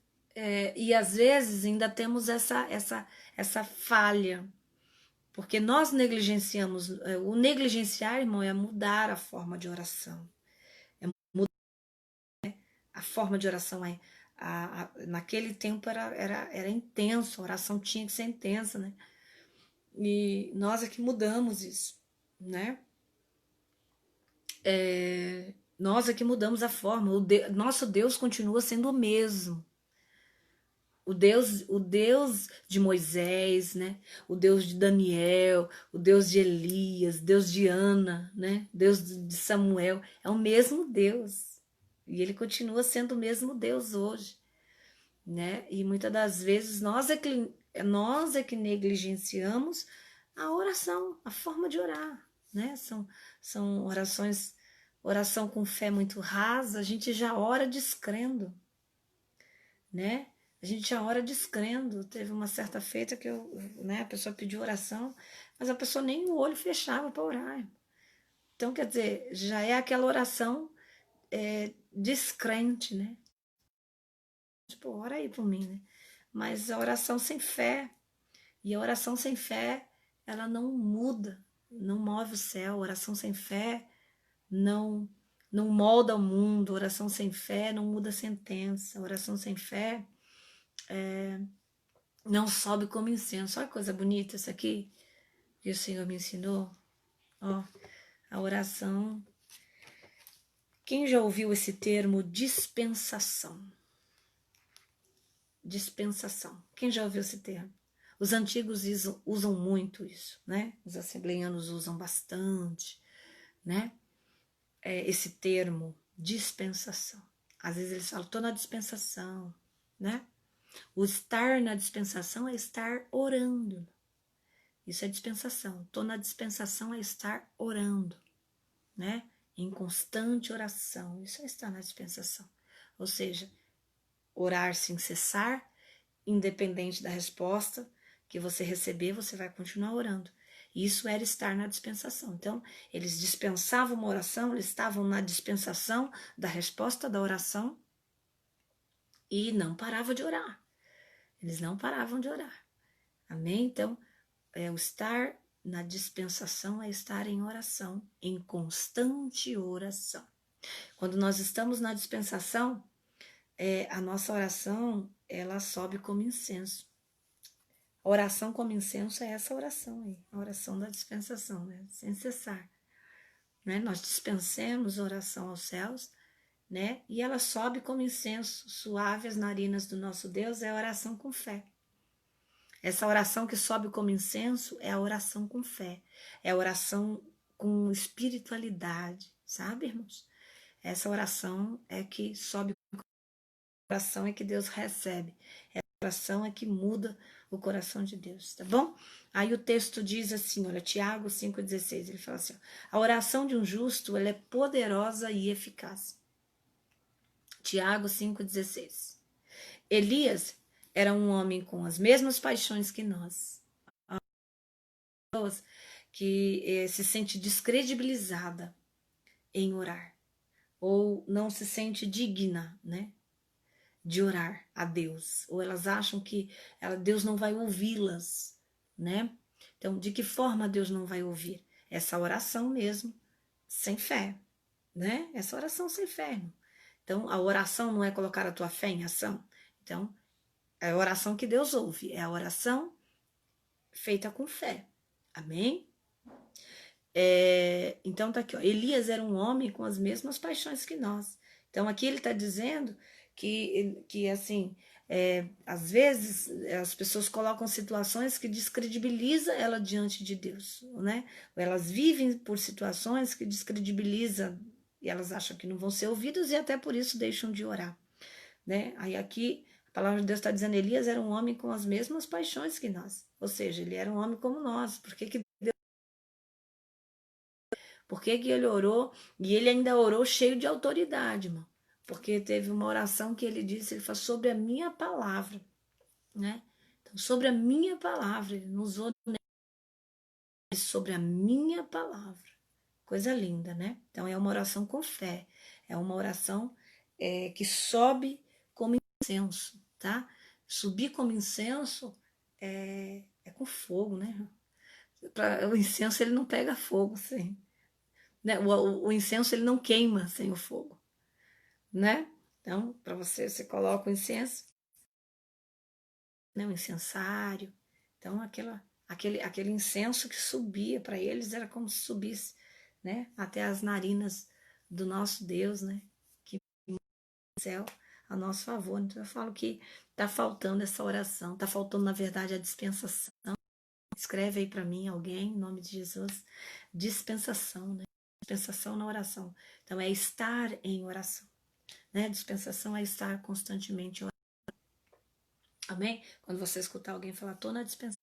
E às vezes ainda temos essa falha, porque nós negligenciamos. O negligenciar, irmão, é mudar a forma de oração. A forma de oração naquele tempo era intenso, a oração tinha que ser intensa, né? E nós é que mudamos isso, né? Nós é que mudamos a forma. Nosso Deus continua sendo o mesmo. O Deus de Moisés, né? O Deus de Daniel, o Deus de Elias, Deus de Ana, né? Deus de Samuel, é o mesmo Deus. E ele continua sendo o mesmo Deus hoje, né? E muitas das vezes nós é que negligenciamos a oração, a forma de orar, né? São oração com fé muito rasa, a gente já ora descrendo, né? A gente já ora descrendo. Teve uma certa feita que a pessoa pediu oração, mas a pessoa nem o olho fechava para orar. Então, quer dizer, já é aquela oração descrente, né? Tipo, ora aí por mim, né? Mas a oração sem fé, e a oração sem fé, ela não muda, não move o céu. A oração sem fé não molda o mundo. A oração sem fé não muda a sentença. A oração sem fé não sobe como incenso. Olha que coisa bonita isso aqui que o Senhor me ensinou. Ó, a oração. Quem já ouviu esse termo dispensação? Dispensação. Quem já ouviu esse termo? Os antigos usam muito isso, né? Os assembleianos usam bastante, né? Esse termo dispensação. Às vezes eles falam, estou na dispensação, né? O estar na dispensação é estar orando. Isso é dispensação. Estou na dispensação é estar orando, né? Em constante oração. Isso é estar na dispensação. Ou seja, orar sem cessar, independente da resposta que você receber, você vai continuar orando. Isso era estar na dispensação. Então, eles dispensavam uma oração, eles estavam na dispensação da resposta da oração e não paravam de orar. Eles não paravam de orar. Amém? Então, o estar na dispensação é estar em oração, em constante oração. Quando nós estamos na dispensação, a nossa oração, ela sobe como incenso. A oração como incenso é essa oração aí, a oração da dispensação, né? Sem cessar. Né? Nós dispensemos oração aos céus, né? E ela sobe como incenso suave às narinas do nosso Deus, é a oração com fé. Essa oração que sobe como incenso é a oração com fé, é a oração com espiritualidade, sabe, irmãos? Essa oração é que sobe, a oração é que Deus recebe, essa oração é que muda o coração de Deus, tá bom? Aí o texto diz assim, olha, Tiago 5,16, ele fala assim, a oração de um justo, ela é poderosa e eficaz. Tiago 5,16. Elias era um homem com as mesmas paixões que nós. Pessoas que se sente descredibilizada em orar, ou não se sente digna, né, de orar a Deus, ou elas acham que Deus não vai ouvi-las, né? Então, de que forma Deus não vai ouvir? Essa oração mesmo, sem fé, né? Essa oração sem fé. Então, a oração não é colocar a tua fé em ação. Então, é a oração que Deus ouve, é a oração feita com fé. Amém? Então tá aqui, ó. Elias era um homem com as mesmas paixões que nós. Então aqui ele está dizendo que assim, às vezes as pessoas colocam situações que descredibiliza ela diante de Deus, né? Ou elas vivem por situações que descredibilizam e elas acham que não vão ser ouvidas e até por isso deixam de orar, né? Aí aqui a palavra de Deus está dizendo, Elias era um homem com as mesmas paixões que nós, ou seja, ele era um homem como nós. Por que ele orou? E ele ainda orou cheio de autoridade, irmão. Porque teve uma oração que ele disse, ele falou sobre a minha palavra, né? Então, sobre a minha palavra, ele não usou sobre a minha palavra. Coisa linda, né? Então, é uma oração com fé. É uma oração que sobe como incenso, tá? Subir como incenso é com fogo, né? O incenso, ele não pega fogo, sim. Né? O incenso ele não queima sem o fogo, né? Então, para você coloca o incenso, né? O incensário. Então, aquele incenso que subia para eles era como se subisse, né? Até as narinas do nosso Deus, né? Que no céu a nosso favor. Então, eu falo que está faltando essa oração, está faltando, na verdade, a dispensação. Escreve aí para mim alguém, em nome de Jesus, dispensação, né? Dispensação na oração. Então, é estar em oração, né? Dispensação é estar constantemente orando. Amém? Quando você escutar alguém falar, tô na dispensação,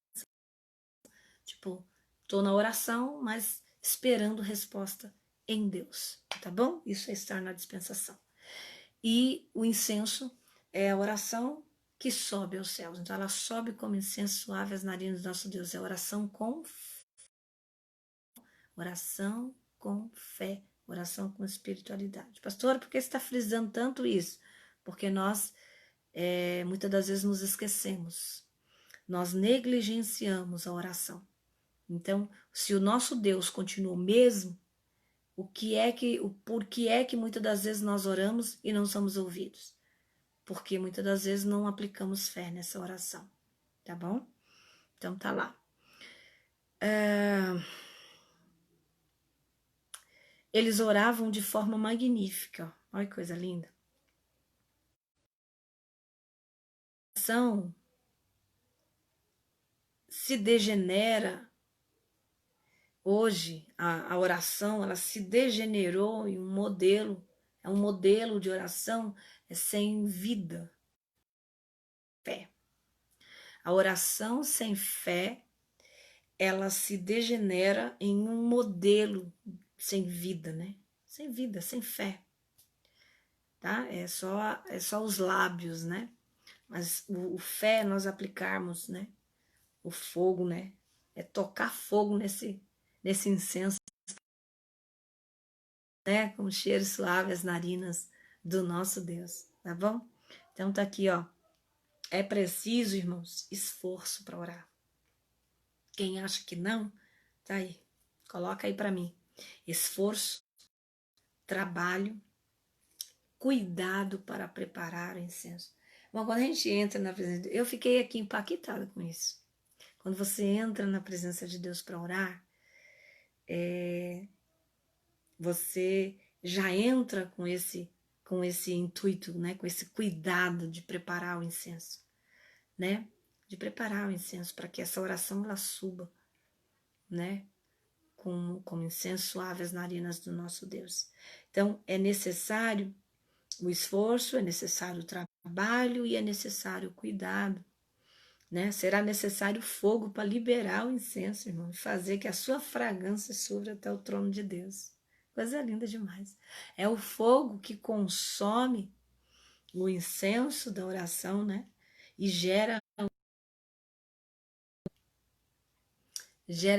tipo, tô na oração, mas esperando resposta em Deus, tá bom? Isso é estar na dispensação. E o incenso é a oração que sobe aos céus. Então, ela sobe como incenso suave às narinas do nosso Deus. É oração com fé, oração com espiritualidade. Pastora, por que você está frisando tanto isso? Porque nós, muitas das vezes, nos esquecemos. Nós negligenciamos a oração. Então, se o nosso Deus continua o mesmo, por que é que muitas das vezes nós oramos e não somos ouvidos? Porque muitas das vezes não aplicamos fé nessa oração, tá bom? Então tá lá. Eles oravam de forma magnífica, ó. Olha que coisa linda. A oração se degenera hoje, a oração ela se degenerou em um modelo, é um modelo de oração sem vida, fé. A oração sem fé, ela se degenera em um modelo sem vida, né? Sem vida, sem fé, tá? É só os lábios, né? Mas o fé nós aplicarmos, né? O fogo, né? É tocar fogo nesse incenso, né? Com cheiro suave as narinas do nosso Deus, tá bom? Então tá aqui, ó. É preciso, irmãos, esforço para orar. Quem acha que não, tá aí. Coloca aí para mim. Esforço, trabalho, cuidado para preparar o incenso. Bom, quando a gente entra na presença de Deus, eu fiquei aqui impactada com isso. Quando você entra na presença de Deus para orar, você já entra com esse intuito, né? Com esse cuidado de preparar o incenso, né? De preparar o incenso para que essa oração ela suba, né? Com incenso suave às narinas do nosso Deus. Então, é necessário o esforço, é necessário o trabalho e é necessário o cuidado, né? Será necessário fogo para liberar o incenso, irmão, e fazer que a sua fragrância suba até o trono de Deus. Coisa linda demais. É o fogo que consome o incenso da oração, né? E gera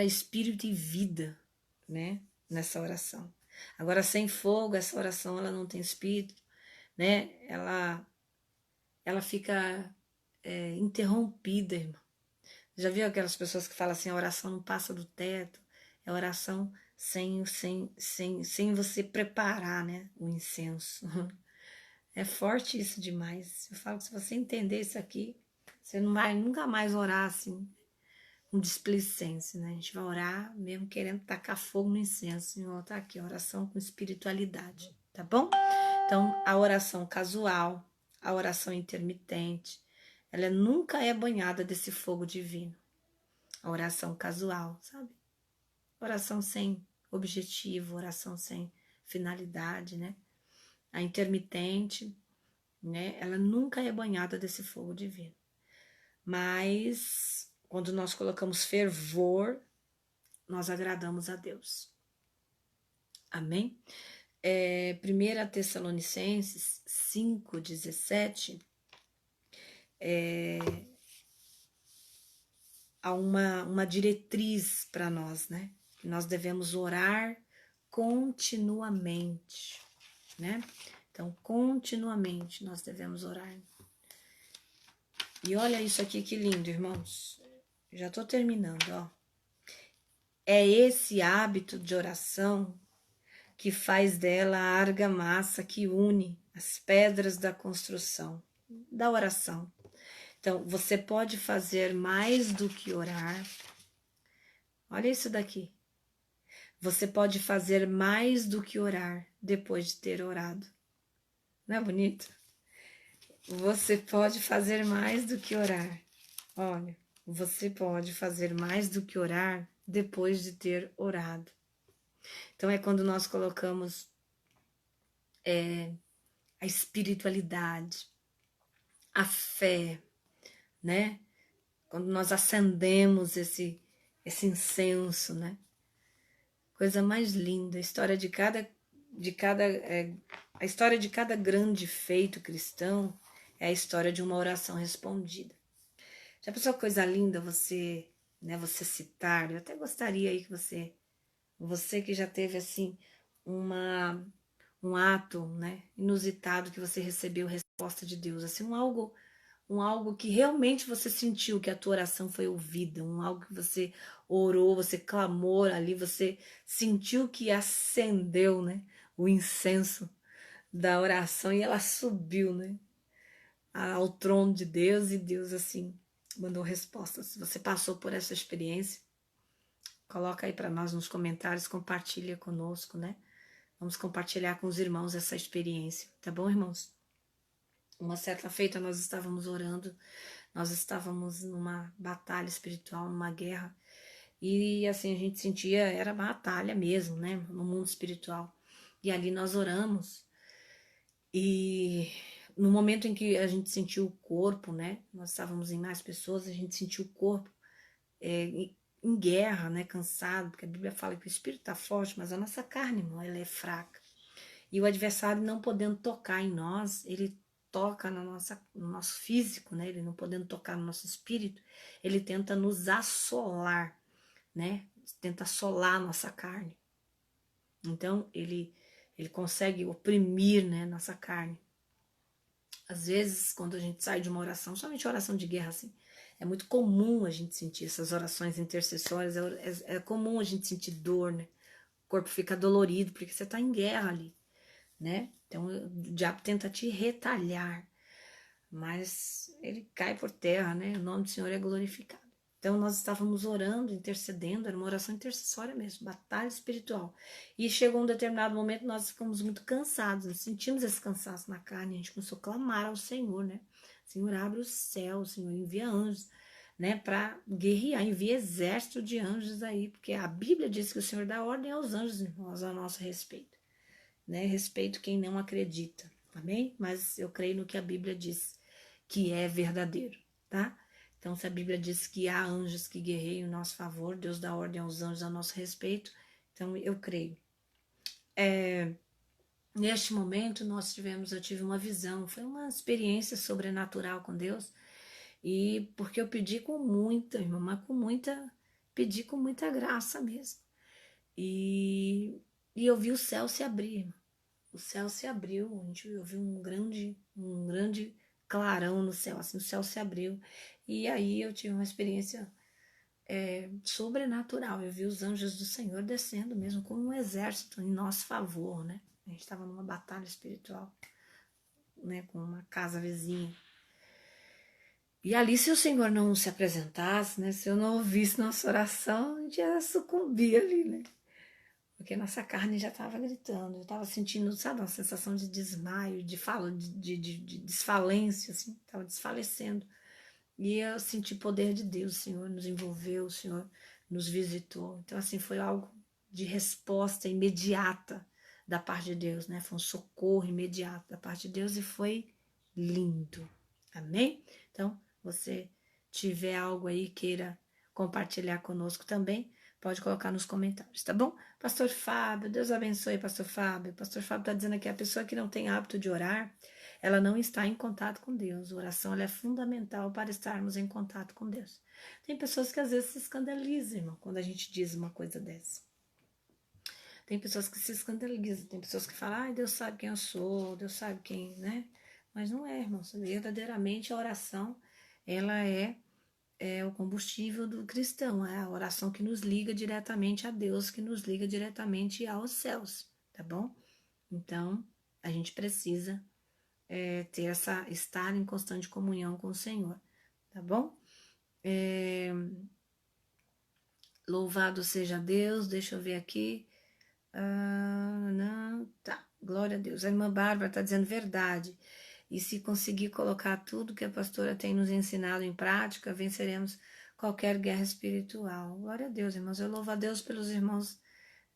espírito e vida, né? Nessa oração. Agora, sem fogo, essa oração ela não tem espírito, né? Ela fica interrompida, irmão. Já viu aquelas pessoas que falam assim, a oração não passa do teto? É oração sem você preparar, né? O incenso. É forte isso demais. Eu falo que se você entender isso aqui, você não vai nunca mais orar assim, com displicência, né? A gente vai orar mesmo querendo tacar fogo no incenso. Senhor, tá aqui, oração com espiritualidade, tá bom? Então, a oração casual, a oração intermitente, ela nunca é banhada desse fogo divino. A oração casual, sabe? Oração sem objetivo, oração sem finalidade, né? A intermitente, né? Ela nunca é banhada desse fogo divino. Mas quando nós colocamos fervor, nós agradamos a Deus. Amém? 1 Tessalonicenses 5,17 há uma diretriz para nós, né? Que nós devemos orar continuamente, né? Então, continuamente nós devemos orar. E olha isso aqui que lindo, irmãos. Já estou terminando, ó. É esse hábito de oração que faz dela a argamassa que une as pedras da construção, da oração. Então, você pode fazer mais do que orar. Olha isso daqui. Você pode fazer mais do que orar depois de ter orado. Não é bonito? Você pode fazer mais do que orar. Olha, você pode fazer mais do que orar depois de ter orado. Então é quando nós colocamos a espiritualidade, a fé, né? Quando nós acendemos esse incenso, né? Coisa mais linda, a história a história de cada grande feito cristão é a história de uma oração respondida. Já pensou coisa linda você, né, você citar? Eu até gostaria aí que você que já teve assim um ato, né, inusitado que você recebeu resposta de Deus, assim, um algo que realmente você sentiu que a tua oração foi ouvida, um algo que você orou, você clamou ali, você sentiu que acendeu, né, o incenso da oração e ela subiu, né, ao trono de Deus e Deus assim mandou respostas. Se você passou por essa experiência, coloca aí para nós nos comentários, compartilha conosco, né? Vamos compartilhar com os irmãos essa experiência, tá bom, irmãos? Uma certa feita nós estávamos orando, nós estávamos numa batalha espiritual, numa guerra, e assim a gente sentia, era batalha mesmo, né, no mundo espiritual. E ali nós oramos, e no momento em que a gente sentiu o corpo, né, nós estávamos em mais pessoas, a gente sentiu o corpo em guerra, né, cansado, porque a Bíblia fala que o espírito está forte, mas a nossa carne, irmão, ela é fraca. E o adversário não podendo tocar em nós, ele toca no nosso físico, né? Ele não podendo tocar no nosso espírito, ele tenta nos assolar, né? Tenta assolar a nossa carne. Então, ele consegue oprimir, né, nossa carne. Às vezes, quando a gente sai de uma oração, somente oração de guerra, assim, é muito comum a gente sentir essas orações intercessórias, é comum a gente sentir dor, né? O corpo fica dolorido, porque você está em guerra ali, né? Então o diabo tenta te retalhar, mas ele cai por terra, né? O nome do Senhor é glorificado. Então nós estávamos orando, intercedendo, era uma oração intercessória mesmo, batalha espiritual. E chegou um determinado momento, nós ficamos muito cansados, nós sentimos esse cansaço na carne, a gente começou a clamar ao Senhor, né? Senhor, abre o céu, Senhor, envia anjos, né? Para guerrear, envia exército de anjos aí, porque a Bíblia diz que o Senhor dá ordem aos anjos, irmãos, a nosso respeito. Né? Respeito quem não acredita, amém? Mas eu creio no que a Bíblia diz que é verdadeiro, tá? Então, se a Bíblia diz que há anjos que guerreiam em nosso favor, Deus dá ordem aos anjos a nosso respeito, então eu creio. Neste momento eu tive uma visão, foi uma experiência sobrenatural com Deus, e porque eu pedi com muita, irmã, mas pedi com muita graça mesmo. E eu vi o céu se abrir, irmã. O céu se abriu, eu vi um grande clarão no céu, assim, o céu se abriu. E aí eu tive uma experiência sobrenatural. Eu vi os anjos do Senhor descendo mesmo como um exército em nosso favor, né? A gente estava numa batalha espiritual, né, com uma casa vizinha. E ali, se o Senhor não se apresentasse, né, se eu não ouvisse nossa oração, a gente ia sucumbir ali, né? Porque nossa carne já estava gritando, eu estava sentindo, sabe, uma sensação de desmaio, de desfalência, assim, estava desfalecendo. E eu senti o poder de Deus, o Senhor nos envolveu, o Senhor nos visitou. Então, assim, foi algo de resposta imediata da parte de Deus, né? Foi um socorro imediato da parte de Deus e foi lindo. Amém? Então, você tiver algo aí queira compartilhar conosco também, pode colocar nos comentários, tá bom? Pastor Fábio, Deus abençoe, Pastor Fábio. Pastor Fábio está dizendo aqui, a pessoa que não tem hábito de orar, ela não está em contato com Deus. A oração ela é fundamental para estarmos em contato com Deus. Tem pessoas que às vezes se escandalizam, irmão, quando a gente diz uma coisa dessa. Tem pessoas que se escandalizam, tem pessoas que falam, ah, Deus sabe quem eu sou, Deus sabe quem, né? Mas não é, irmão. Verdadeiramente a oração, ela é o combustível do cristão, é a oração que nos liga diretamente a Deus, que nos liga diretamente aos céus, tá bom? Então, a gente precisa estar em constante comunhão com o Senhor, tá bom? Louvado seja Deus, deixa eu ver aqui. Não, tá, glória a Deus. A irmã Bárbara está dizendo verdade. E se conseguir colocar tudo que a pastora tem nos ensinado em prática, venceremos qualquer guerra espiritual. Glória a Deus, irmãos. Eu louvo a Deus pelos irmãos,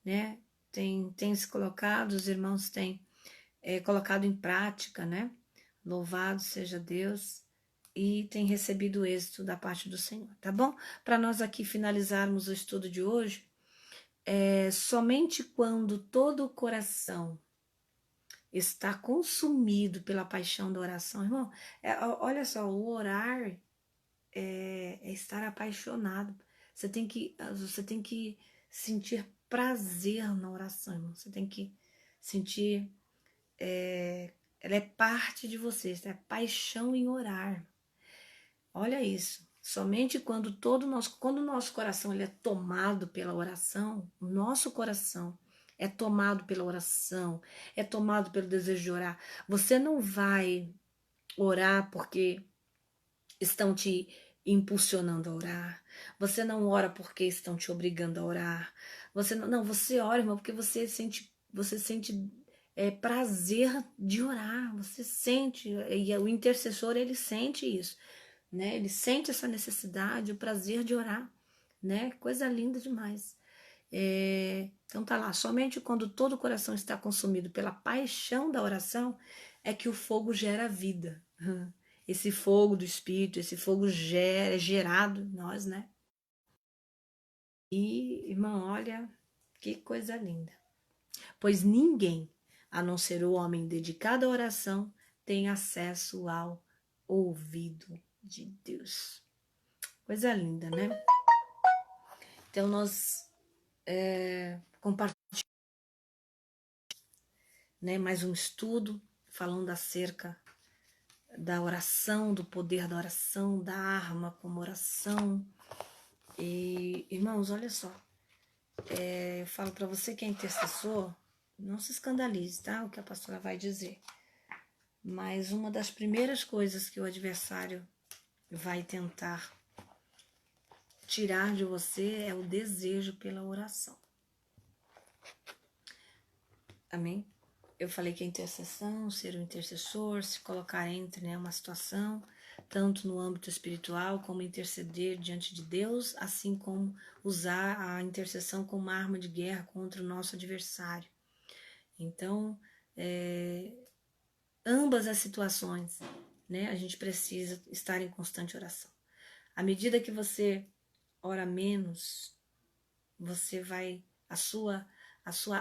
né? Tem se colocado, os irmãos têm colocado em prática, né? Louvado seja Deus e tem recebido êxito da parte do Senhor, tá bom? Para nós aqui finalizarmos o estudo de hoje, somente quando todo o coração está consumido pela paixão da oração, irmão, olha só, o orar é estar apaixonado. Você tem que sentir prazer na oração, irmão. Você tem que sentir, ela é parte de você, é paixão em orar. Olha isso. Somente quando quando o nosso coração ele é tomado pela oração, o nosso coração é tomado pela oração, é tomado pelo desejo de orar. Você não vai orar porque estão te impulsionando a orar. Você não ora porque estão te obrigando a orar. Você ora, irmão, porque você sente prazer de orar. Você sente, e o intercessor ele sente isso, né? Ele sente essa necessidade, o prazer de orar, né? Coisa linda demais. Então tá lá, somente quando todo o coração está consumido pela paixão da oração é que o fogo gera vida. Esse fogo do Espírito, esse fogo é gerado em nós, né? E, irmão, olha que coisa linda. Pois ninguém, a não ser o homem dedicado à oração, tem acesso ao ouvido de Deus. Coisa linda, né? Então nós compartilhamos, né, mais um estudo falando acerca da oração, do poder da oração, da arma como oração. E, irmãos, olha só, eu falo para você que é intercessor, não se escandalize, tá? O que a pastora vai dizer. Mas uma das primeiras coisas que o adversário vai tentar tirar de você é o desejo pela oração. Amém? Eu falei que a intercessão, ser um intercessor, se colocar entre, né, uma situação, tanto no âmbito espiritual, como interceder diante de Deus, assim como usar a intercessão como uma arma de guerra contra o nosso adversário. Então, ambas as situações, né, a gente precisa estar em constante oração. À medida que você ora menos, você vai, a sua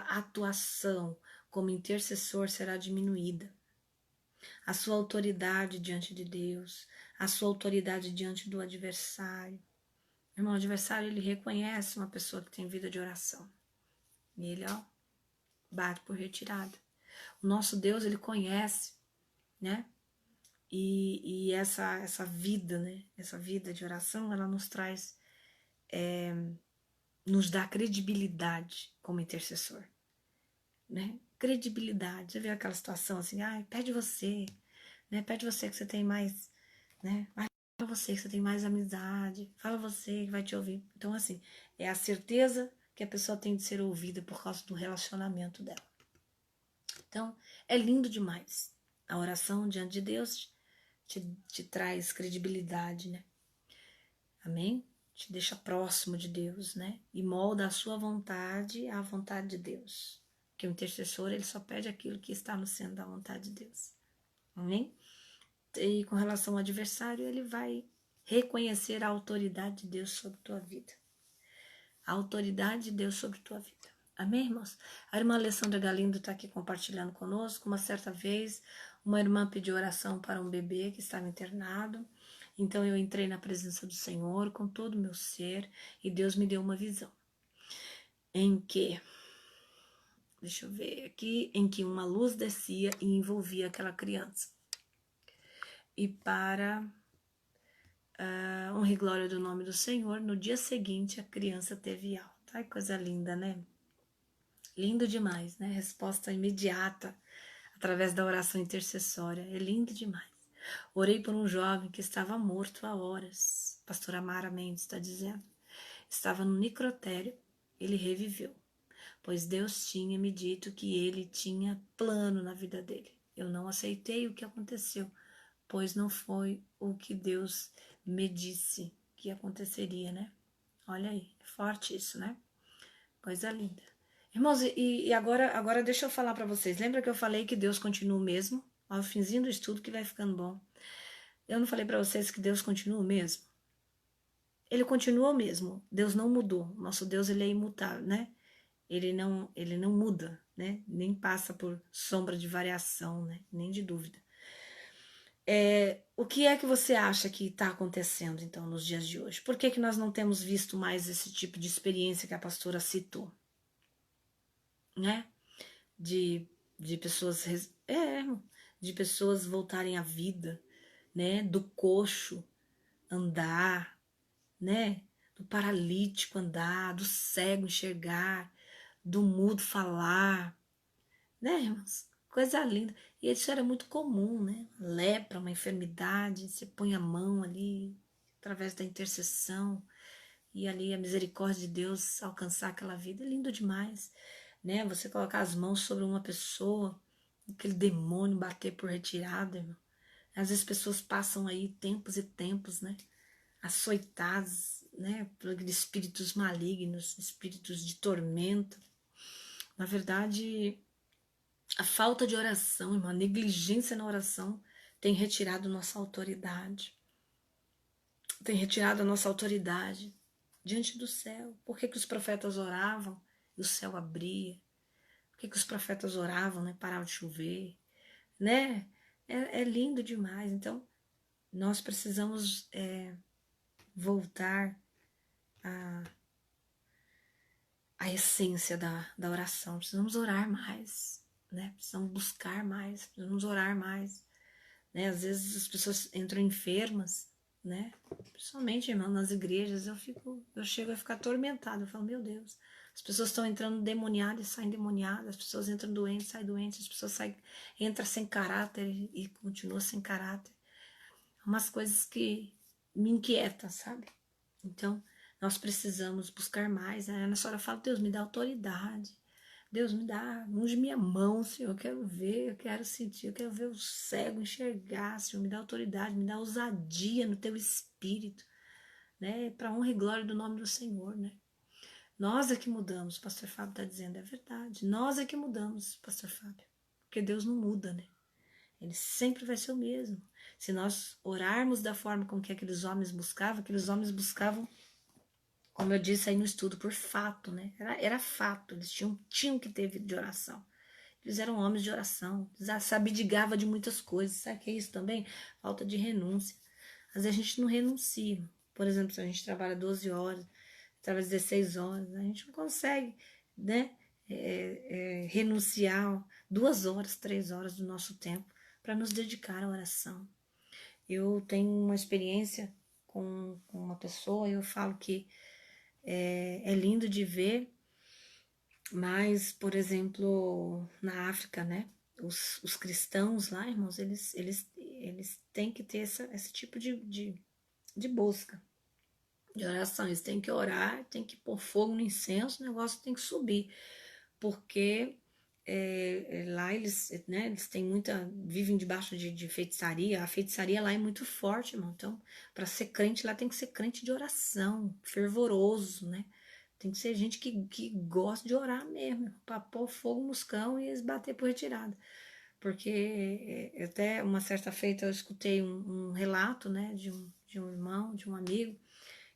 atuação como intercessor será diminuída. A sua autoridade diante de Deus, a sua autoridade diante do adversário. Irmão, o adversário, ele reconhece uma pessoa que tem vida de oração. E ele, bate por retirada. O nosso Deus, ele conhece, né? E essa vida, né? Essa vida de oração, ela nos traz, nos dá credibilidade como intercessor, né? Credibilidade. Você vê aquela situação assim, pede você, né? Pede você que você tem mais, né? Fala você que você tem mais amizade, fala você que vai te ouvir. Então, assim, é a certeza que a pessoa tem de ser ouvida por causa do relacionamento dela. Então, é lindo demais. A oração diante de Deus te traz credibilidade, né? Amém? Te deixa próximo de Deus, né? E molda a sua vontade à vontade de Deus. Porque o intercessor, ele só pede aquilo que está no centro da vontade de Deus. Amém? E com relação ao adversário, ele vai reconhecer a autoridade de Deus sobre tua vida. A autoridade de Deus sobre tua vida. Amém, irmãos? A irmã Alessandra Galindo está aqui compartilhando conosco. Uma certa vez, uma irmã pediu oração para um bebê que estava internado. Então eu entrei na presença do Senhor com todo o meu ser e Deus me deu uma visão. Em que, deixa eu ver aqui, em que uma luz descia e envolvia aquela criança. E para honra e glória do nome do Senhor, no dia seguinte a criança teve alta. Ai, coisa linda, né? Lindo demais, né? Resposta imediata através da oração intercessória. É lindo demais. Orei por um jovem que estava morto há horas. Pastora Mara Mendes está dizendo. Estava no necrotério, ele reviveu, pois Deus tinha me dito que ele tinha plano na vida dele. Eu não aceitei o que aconteceu, pois não foi o que Deus me disse que aconteceria, né? Olha aí, é forte isso, né? Coisa linda. Irmãos, e agora deixa eu falar para vocês. Lembra que eu falei que Deus continua o mesmo? Ao finzinho do estudo que vai ficando bom. Eu não falei para vocês que Deus continua o mesmo? Ele continua o mesmo. Deus não mudou. Nosso Deus, ele é imutável, né? Ele não muda, né? Nem passa por sombra de variação, né? Nem de dúvida. O que é que você acha que está acontecendo, então, nos dias de hoje? Por que nós não temos visto mais esse tipo de experiência que a pastora citou? Né? De pessoas de pessoas voltarem à vida, né? Do coxo andar, né? Do paralítico andar, do cego enxergar, do mudo falar, né, irmãos? Coisa linda. E isso era muito comum, né? Lepra, uma enfermidade, você põe a mão ali, através da intercessão, e ali a misericórdia de Deus alcançar aquela vida. É lindo demais, né? Você colocar as mãos sobre uma pessoa, aquele demônio bater por retirada, irmão. Às vezes pessoas passam aí tempos e tempos, né? Açoitadas, né? Por espíritos malignos, espíritos de tormento. Na verdade, a falta de oração, irmão, a negligência na oração tem retirado nossa autoridade. Tem retirado a nossa autoridade diante do céu. Por que os profetas oravam e o céu abria? Por que os profetas oravam, né? Parava de chover, né? É lindo demais. Então, nós precisamos voltar à essência da oração. Precisamos orar mais, né? Precisamos buscar mais, precisamos orar mais. Né? Às vezes as pessoas entram enfermas, né? Principalmente, irmão, nas igrejas, eu chego a ficar atormentada. Eu falo, meu Deus, as pessoas estão entrando demoniadas e saem demoniadas, as pessoas entram doentes, saem doentes, as pessoas entram sem caráter e continuam sem caráter. Umas coisas que me inquietam, sabe? Então, nós precisamos buscar mais. A Ana Sora fala, Deus, me dá autoridade. Deus, me dá, unge minha mão, Senhor, eu quero ver, eu quero sentir, eu quero ver o cego enxergar, Senhor, me dá autoridade, me dá ousadia no teu espírito, né, para honra e glória do nome do Senhor, né. Nós é que mudamos, o pastor Fábio está dizendo, é verdade, nós é que mudamos, pastor Fábio, porque Deus não muda, né, ele sempre vai ser o mesmo. Se nós orarmos da forma com que aqueles homens buscavam, como eu disse aí no estudo, por fato, né? Era fato, eles tinham que ter vida de oração. Eles eram homens de oração, se abdigava de muitas coisas. Sabe o que é isso também? Falta de renúncia. Às vezes a gente não renuncia. Por exemplo, se a gente trabalha 12 horas, trabalha 16 horas, a gente não consegue, né, renunciar 2 horas, 3 horas do nosso tempo para nos dedicar à oração. Eu tenho uma experiência com uma pessoa e eu falo que é lindo de ver, mas, por exemplo, na África, né, os cristãos lá, irmãos, eles têm que ter esse tipo de busca, de oração. Eles têm que orar, têm que pôr fogo no incenso, o negócio tem que subir, porque lá eles, né, eles têm vivem debaixo de feitiçaria. A feitiçaria lá é muito forte, irmão. Então, para ser crente lá tem que ser crente de oração, fervoroso, né? Tem que ser gente que gosta de orar mesmo, para pôr fogo nos cão e eles bater por retirada. Porque até uma certa feita eu escutei um relato, né, de um irmão, de um amigo,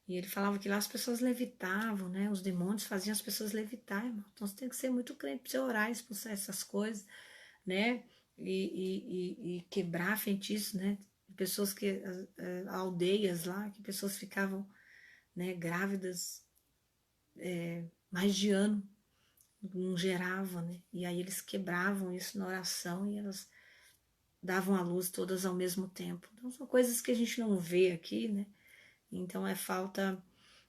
e ele falava que lá as pessoas levitavam, né? Os demônios faziam as pessoas levitar, irmão. Então você tem que ser muito crente para você orar, expulsar essas coisas, né? E quebrar feitiços, né? Pessoas que, aldeias lá, que pessoas ficavam, né, grávidas mais de ano, não gerava, né? E aí eles quebravam isso na oração e elas davam a luz todas ao mesmo tempo. Então são coisas que a gente não vê aqui, né? Então é falta,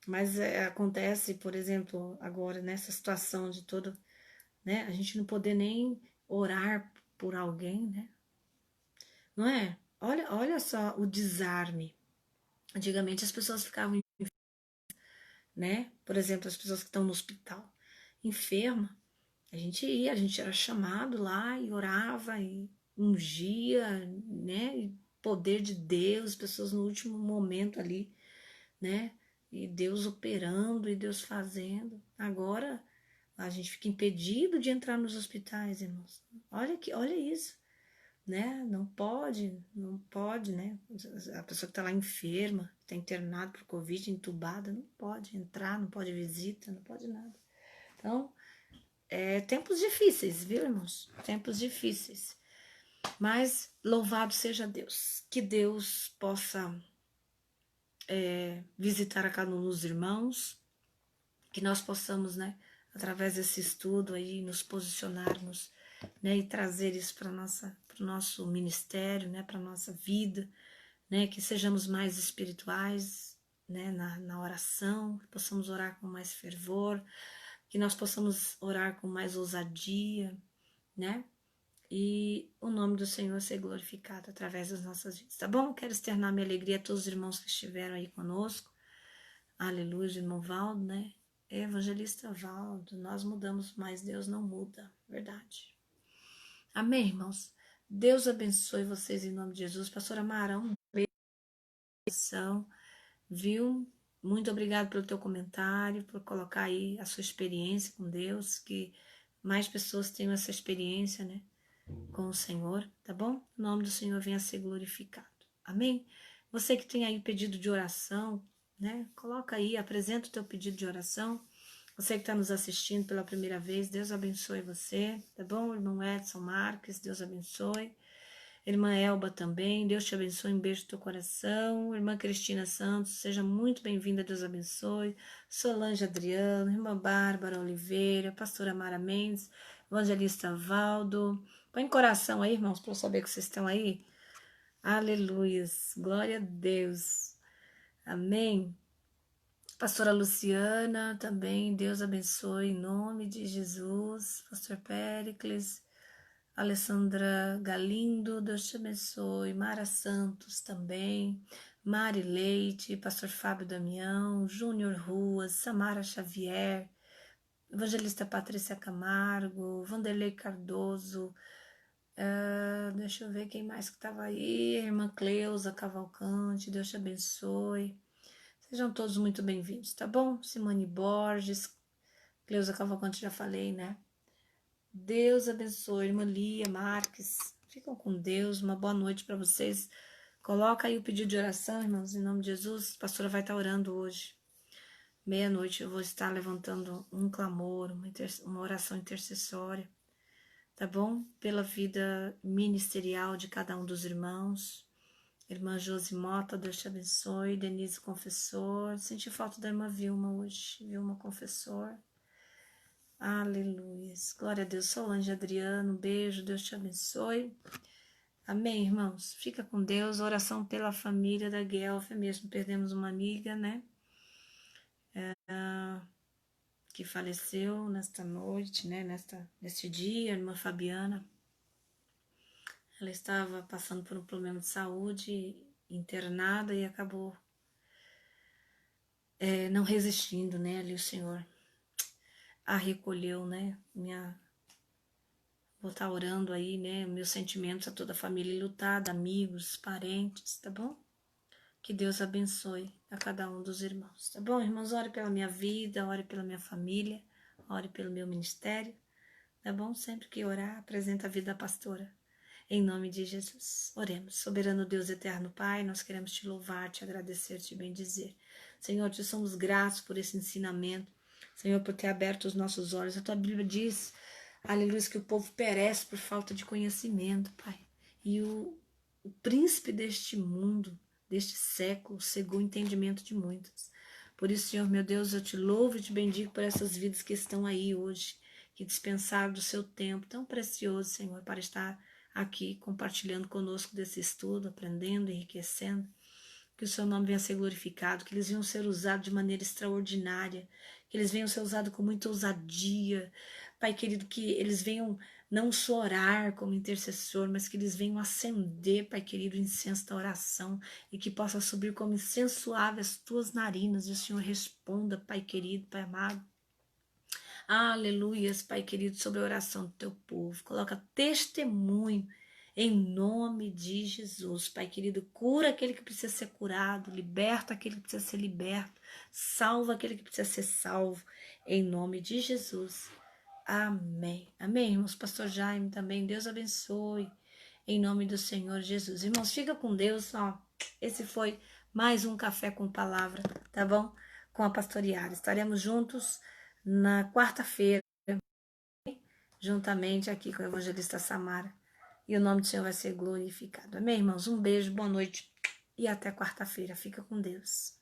mas acontece, por exemplo, agora nessa situação de todo, né? A gente não poder nem orar por alguém, né? Não é? Olha só o desarme. Antigamente as pessoas ficavam, né? Por exemplo, as pessoas que estão no hospital, enferma, a gente ia, a gente era chamado lá e orava e ungia, né? E poder de Deus, pessoas no último momento ali, né? E Deus operando e Deus fazendo. Agora a gente fica impedido de entrar nos hospitais, irmãos. Olha isso, né? Não pode, né? A pessoa que está lá enferma, está internada por Covid, entubada, não pode entrar, não pode visita, não pode nada. Então, tempos difíceis, viu, irmãos? Tempos difíceis. Mas louvado seja Deus. Que Deus possa visitar a cada um dos irmãos, que nós possamos, né, através desse estudo aí, nos posicionarmos, né, e trazer isso para o nosso ministério, né, para a nossa vida, né, que sejamos mais espirituais, né, na oração, que possamos orar com mais fervor, que nós possamos orar com mais ousadia, né, e o nome do Senhor ser glorificado através das nossas vidas, tá bom? Quero externar minha alegria a todos os irmãos que estiveram aí conosco. Aleluia, irmão Valdo, né? Evangelista Valdo, nós mudamos, mas Deus não muda, verdade. Amém, irmãos? Deus abençoe vocês em nome de Jesus. Pastor Amarão, beijo, viu? Muito obrigado pelo teu comentário, por colocar aí a sua experiência com Deus, que mais pessoas tenham essa experiência, né, com o Senhor, tá bom? O nome do Senhor venha a ser glorificado. Amém? Você que tem aí pedido de oração, né? Coloca aí, apresenta o teu pedido de oração. Você que está nos assistindo pela primeira vez, Deus abençoe você, tá bom? Irmão Edson Marques, Deus abençoe. Irmã Elba também, Deus te abençoe, um beijo no teu coração. Irmã Cristina Santos, seja muito bem-vinda, Deus abençoe. Solange Adriano, irmã Bárbara Oliveira, pastora Mara Mendes, evangelista Valdo. Põe coração aí, irmãos, para eu saber que vocês estão aí. Aleluias, glória a Deus. Amém. Pastora Luciana também, Deus abençoe em nome de Jesus. Pastor Péricles, Alessandra Galindo, Deus te abençoe. Mara Santos também, Mari Leite, Pastor Fábio Damião, Júnior Ruas, Samara Xavier, Evangelista Patrícia Camargo, Vanderlei Cardoso, deixa eu ver quem mais que estava aí, Irmã Cleusa Cavalcante, Deus te abençoe. Sejam todos muito bem-vindos, tá bom? Simone Borges, Cleusa Cavalcante, já falei, né? Deus abençoe, irmã Lia Marques. Ficam com Deus, uma boa noite para vocês. Coloca aí o pedido de oração, irmãos, em nome de Jesus. A pastora vai estar orando hoje. Meia-noite eu vou estar levantando um clamor, uma oração intercessória. tá bom? Pela vida ministerial de cada um dos irmãos. Irmã Josimota, Deus te abençoe. Denise Confessor. Senti falta da irmã Vilma hoje. Vilma Confessor. Aleluia. Glória a Deus. Solange Adriano, beijo. Deus te abençoe. Amém, irmãos. Fica com Deus. Oração pela família da Guelfa. Mesmo perdemos uma amiga, né? Que faleceu nesta noite, né? Neste dia, a irmã Fabiana. Ela estava passando por um problema de saúde, internada, e acabou não resistindo, né? Ali o Senhor a recolheu, né? Vou estar orando aí, né? Meus sentimentos a toda a família enlutada, amigos, parentes, tá bom? Que Deus abençoe a cada um dos irmãos, tá bom, irmãos? Ore pela minha vida, ore pela minha família, ore pelo meu ministério, tá bom? Sempre que orar, apresenta a vida da pastora. Em nome de Jesus, oremos. Soberano Deus eterno Pai, nós queremos te louvar, te agradecer, te bendizer. Senhor, te somos gratos por esse ensinamento. Senhor, por ter aberto os nossos olhos. A tua Bíblia diz, aleluia, que o povo perece por falta de conhecimento, Pai. E o príncipe deste mundo, deste século, cegou o entendimento de muitos. Por isso, Senhor, meu Deus, eu te louvo e te bendigo por essas vidas que estão aí hoje, que dispensaram do seu tempo tão precioso, Senhor, para estar aqui compartilhando conosco desse estudo, aprendendo, enriquecendo. Que o seu nome venha a ser glorificado, que eles venham ser usados de maneira extraordinária, que eles venham ser usados com muita ousadia. Pai querido, que eles venham não só orar como intercessor, mas que eles venham acender, Pai querido, o incenso da oração e que possa subir como incenso suave as tuas narinas e o Senhor responda, Pai querido, Pai amado. Aleluias, Pai querido, sobre a oração do teu povo. Coloca testemunho em nome de Jesus. Pai querido, cura aquele que precisa ser curado, liberta aquele que precisa ser liberto, salva aquele que precisa ser salvo, em nome de Jesus. Amém. Amém, irmãos. Pastor Jaime também, Deus abençoe, em nome do Senhor Jesus. Irmãos, fica com Deus, ó. Esse foi mais um Café com Palavra, tá bom? Com a pastoreada. Estaremos juntos na quarta-feira, juntamente aqui com o evangelista Samara. E o nome do Senhor vai ser glorificado. Amém, irmãos? Um beijo, boa noite e até quarta-feira. Fica com Deus.